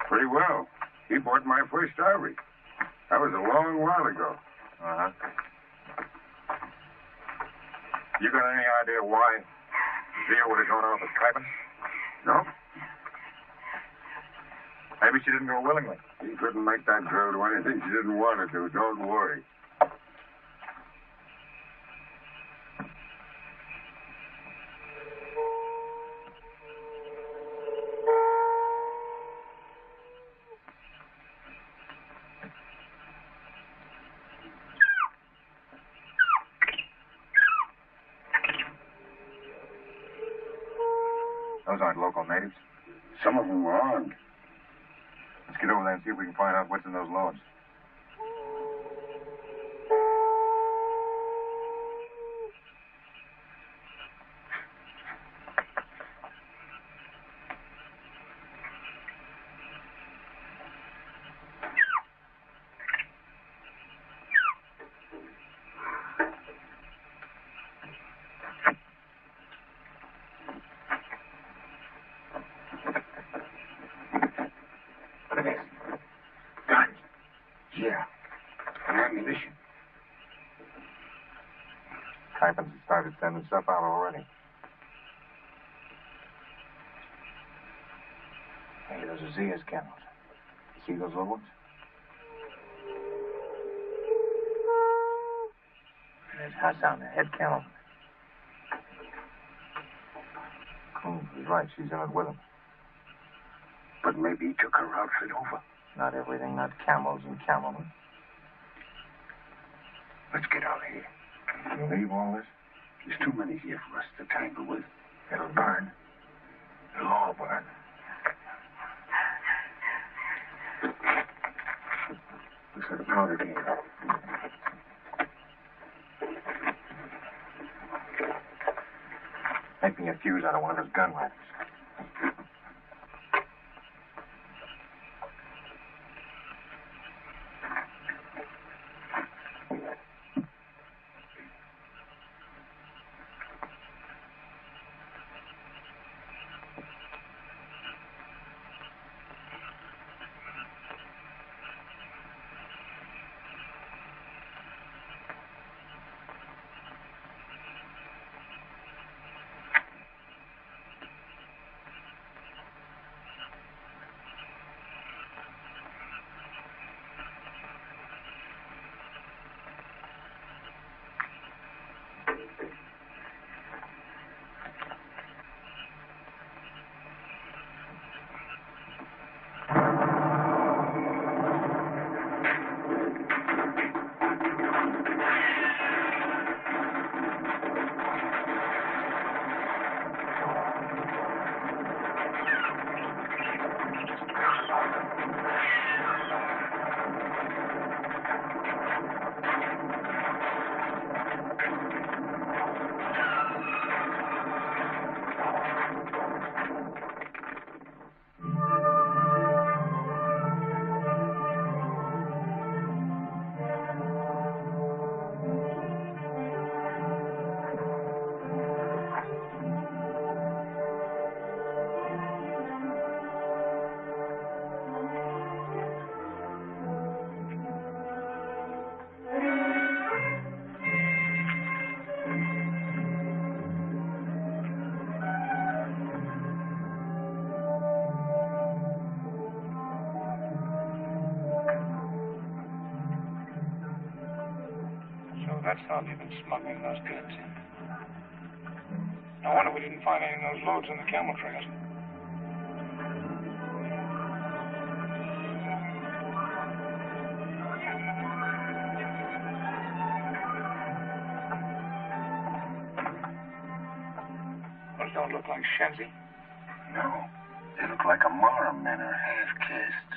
Pretty well. He bought my first ivory. That was a long while ago. Uh-huh. You got any idea why Zia would have gone off with Cabot? No. Maybe she didn't go willingly. He couldn't make that girl do anything she didn't want her to. Don't worry. Those aren't local natives. Some of them were armed. Let's get over there and see if we can find out what's in those loads. Cabot started sending stuff out already. Hey, those are Zia's camels. See those little ones? There's Hassan, the head camel. Coons was right. She's in it with him. But maybe he took her outfit over. Not everything, not camels and camelmen. Let's get out of here. You leave all this? There's too many here for us to tangle with. It'll burn. It'll all burn. Looks like a powder keg. Make me a fuse out of one of his gun rifles. That's how they've been smuggling those goods in. No wonder we didn't find any of those loads on the camel trails. Those don't look like Shenzi. No. They look like Amara men or half-castes.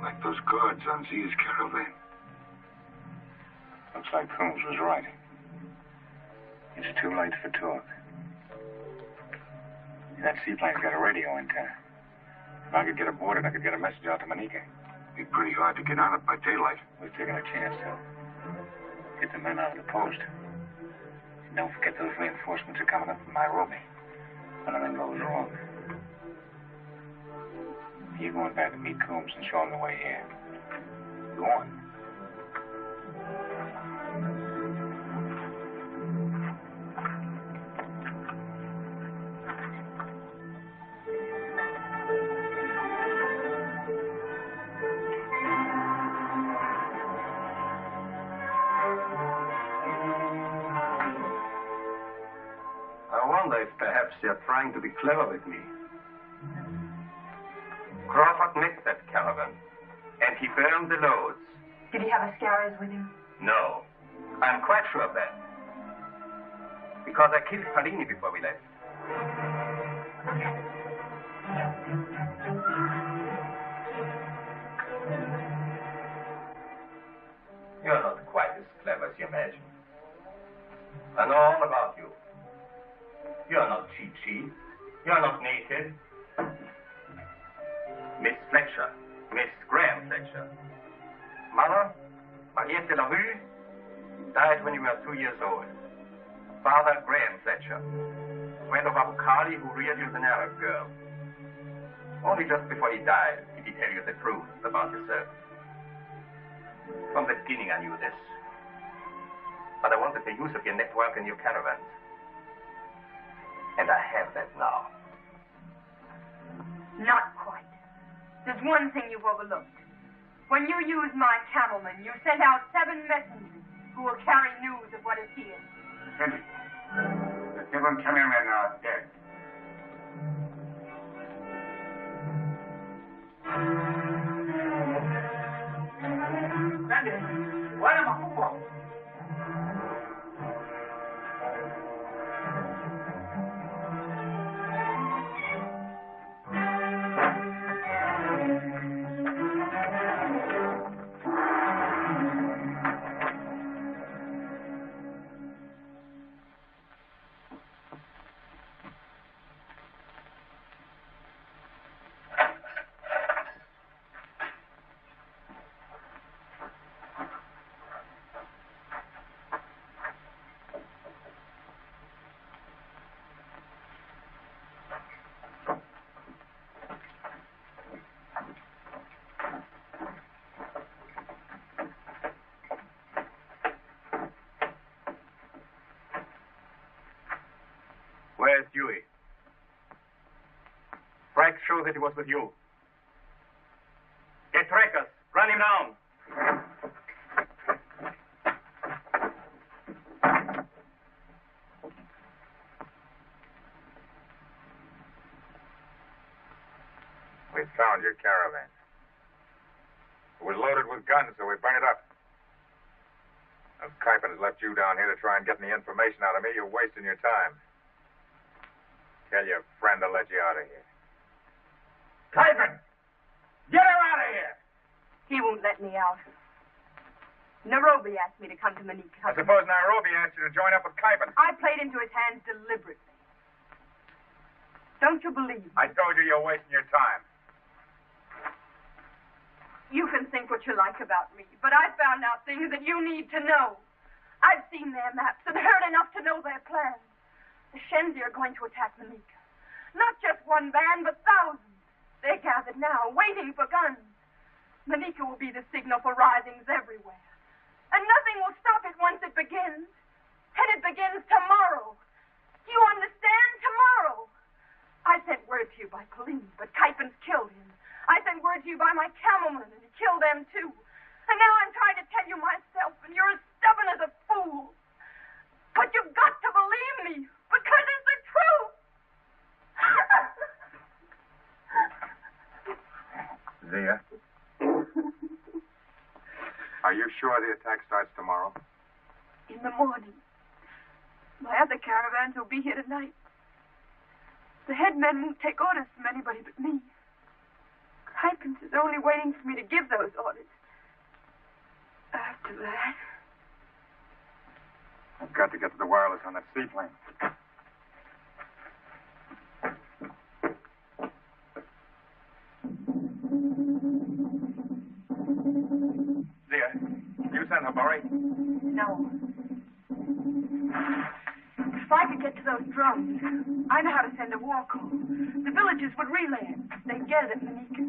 Like those guards on Zia's caravan. Looks like Coons was right. It's too late for talk. That seaplane's got a radio antenna. If I could get aboard it, I could get a message out to Manika. It'd be pretty hard to get on it by daylight. We're taking a chance, though. Get the men out of the post. And don't forget those reinforcements are coming up from Nairobi. When anything goes wrong. You're going back to meet Coons and show him the way here. Go on. If perhaps you're trying to be clever with me. Crawford met that caravan, and he burned the loads. Did he have Ascaris with him? No, I'm quite sure of that. Because I killed Parini before we left. You're not quite as clever as you imagine. I know all about you. You're not cheap. You're not naked. Miss Fletcher. Miss Graham Fletcher. Mother, Maria de la Rue, died when you were 2 years old. Father, Graham Fletcher. Friend of Abu Khali, who reared you as an Arab girl. Only just before he died did he tell you the truth about yourself. From the beginning I knew this. But I wanted the use of your network and your caravans. And I have that now. Not quite. There's one thing you've overlooked. When you used my camelmen, you sent out 7 messengers who will carry news of what is here. Cindy, the 7 cameramen are dead. Sandy, where am I? Where's Dewey? Frank shows that he was with you. Get Reckers. Run him down. We found your caravan. It was loaded with guns, so we burned it up. If Kuiper has left you down here to try and get any information out of me, you're wasting your time. Tell your friend to let you out of here. Kuiper! Get her out of here! He won't let me out. Nairobi asked me to come to Manika. I suppose Nairobi asked you to join up with Kuiper. I played into his hands deliberately. Don't you believe me? I told you you're wasting your time. You can think what you like about me, but I found out things that you need to know. I've seen their maps and heard enough to know their plans. The Shenzi are going to attack Manika. Not just one band, but thousands. They're gathered now, waiting for guns. Manika will be the signal for risings everywhere. And nothing will stop it once it begins. And it begins tomorrow. Do you understand? Tomorrow. I sent word to you by Polini, but Kuiper's killed him. I sent word to you by my camelmen, and he killed them too. And now I'm trying to tell you myself, and you're as stubborn as a fool. But you've got to believe me, because it's the truth. Zia? Are you sure the attack starts tomorrow? In the morning. My other caravans will be here tonight. The headmen won't take orders from anybody but me. Kuiper is only waiting for me to give those orders. After that, I've got to get to the wireless on that seaplane. Dear, you sent Habari? No. If I could get to those drums, I know how to send a war call. The villagers would relay it. They'd get it at Manika.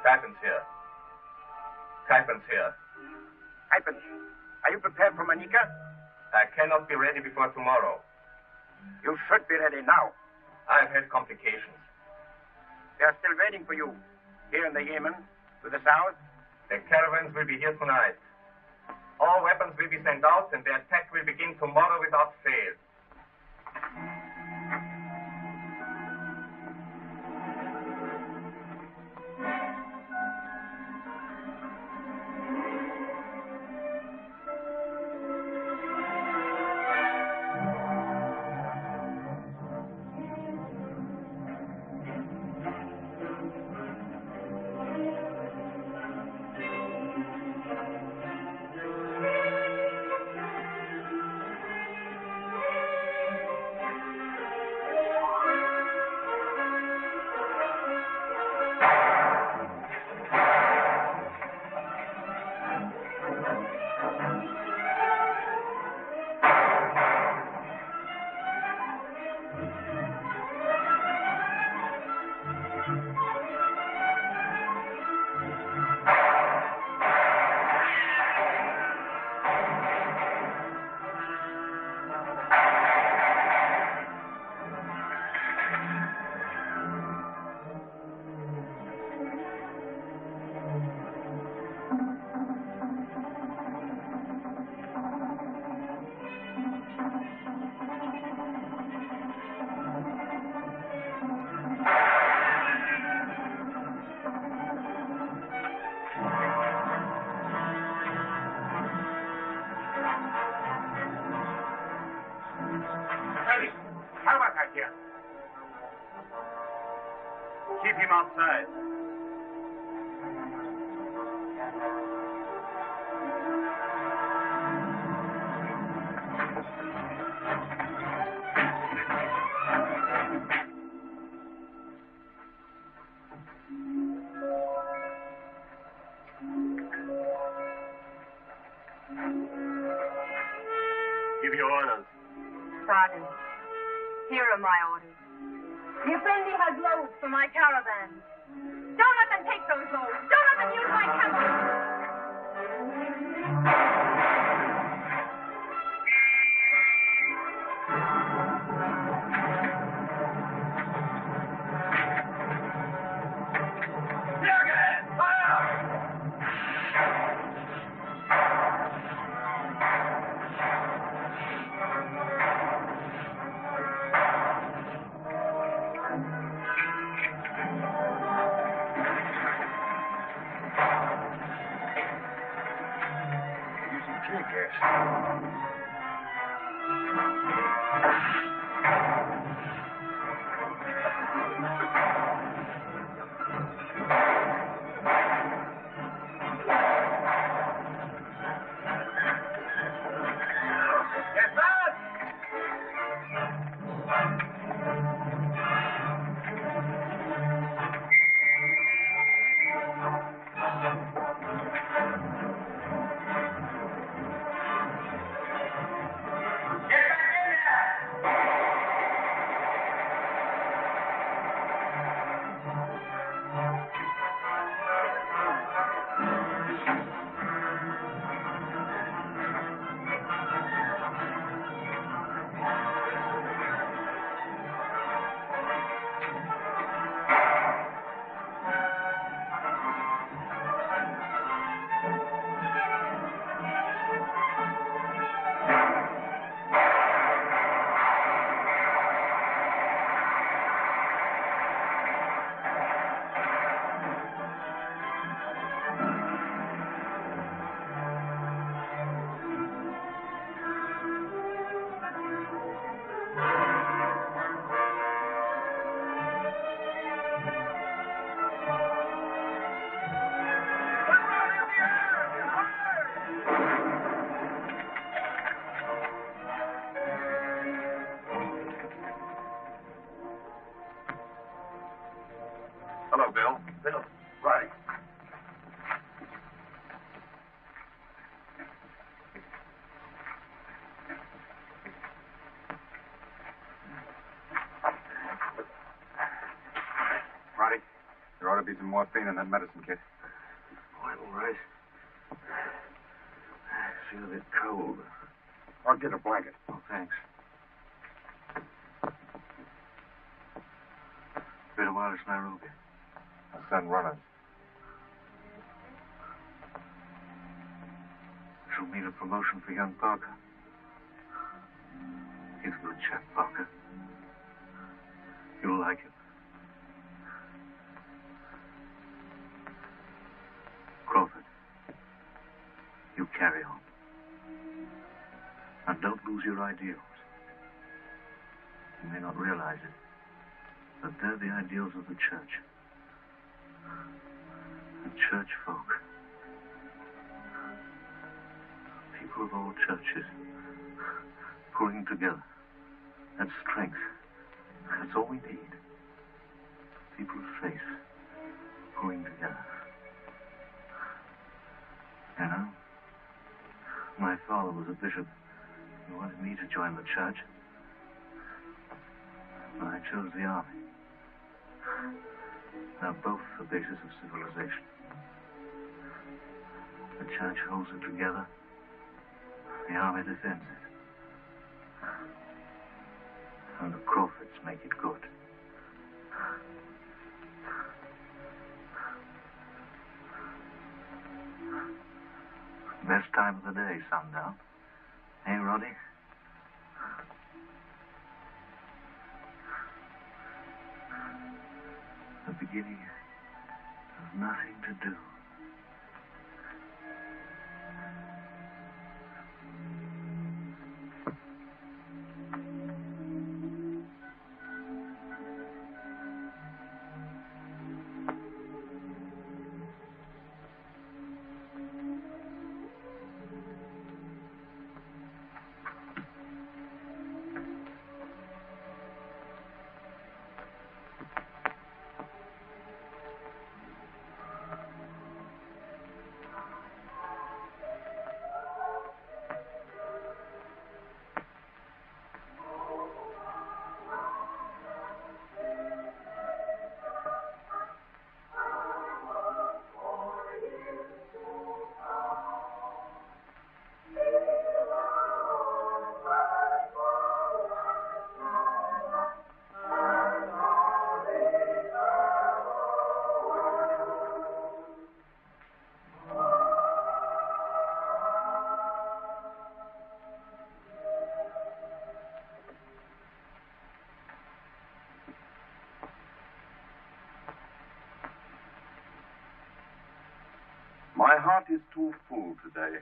Captain's here. Captain's here. Captain, are you prepared for Manika? I cannot be ready before tomorrow. You should be ready now. I've had complications. They are still waiting for you. Here in the Yemen, to the south. The caravans will be here tonight. All weapons will be sent out, and the attack will begin tomorrow without fail. Keep him outside. Give your orders. Sergeant, here are my orders. The Effendi has loads for my caravan. Don't let them take those loads. Don't let them use my camels. Bill. Bill. Right. Roddy, there ought to be some morphine in that medicine kit. Quite all right. I feel a bit cold. I'll get a blanket. Oh, thanks. Been a while since Nairobi. I'll send runners. She'll mean a promotion for young Parker. He's a good chap, Parker. You'll like him. Crawford, you carry on. And don't lose your ideals. You may not realize it, but they're the ideals of the church. The church folk. People of all churches pulling together. That's strength. That's all we need. People of faith pulling together. You know, my father was a bishop. He wanted me to join the church. But I chose the army. They're both the basis of civilization. The church holds it together. The army defends it. And the Crawfords make it good. Best time of the day, Sundown. Hey, Roddy? The beginning of nothing to do. My heart is too full today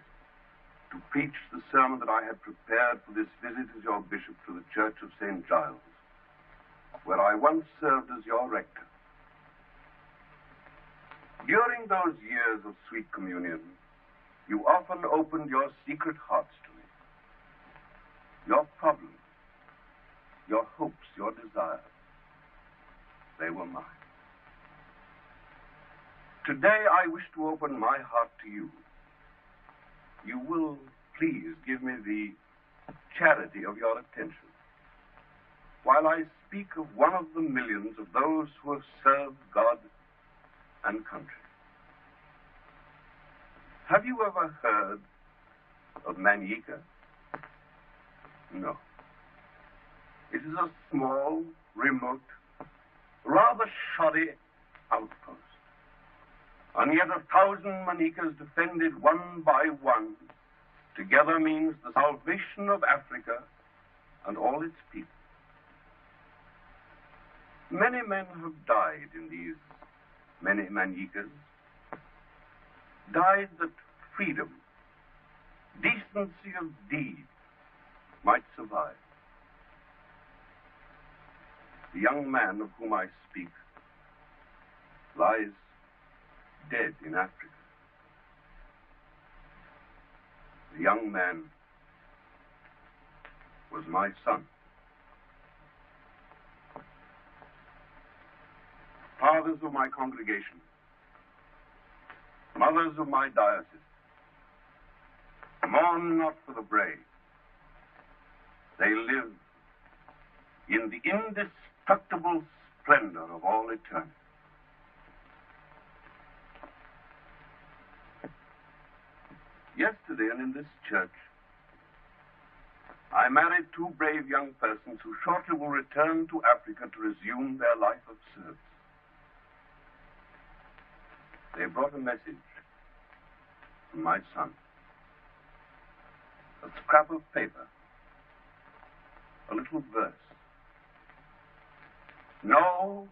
to preach the sermon that I had prepared for this visit as your bishop to the Church of St. Giles, where I once served as your rector. During those years of sweet communion, you often opened your secret hearts to me. Your problems, your hopes, your desires, they were mine. Today, I wish to open my heart to you. You will please give me the charity of your attention while I speak of one of the millions of those who have served God and country. Have you ever heard of Manica? No. It is a small, remote, rather shoddy outpost. And yet 1,000 Manicas defended one by one together means the salvation of Africa and all its people. Many men have died in these many Manicas, died that freedom, decency of deed might survive. The young man of whom I speak lies dead in Africa. The young man was my son. Father fathers of my congregation, mothers of my diocese, mourn not for the brave. They live in the indestructible splendor of all eternity. Yesterday, and in this church, I married two brave young persons who shortly will return to Africa to resume their life of service. They brought a message from my son. A scrap of paper, a little verse. No,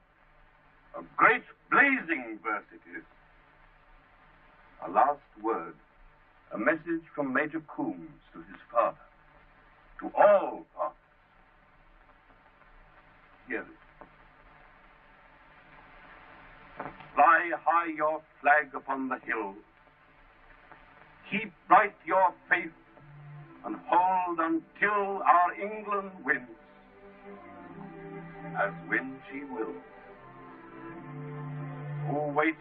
a great blazing verse it is. A last word, a message from Major Coons to his father, to all fathers. Hear it. Fly high your flag upon the hill. Keep bright your faith and hold until our England wins, as win she will. Who waits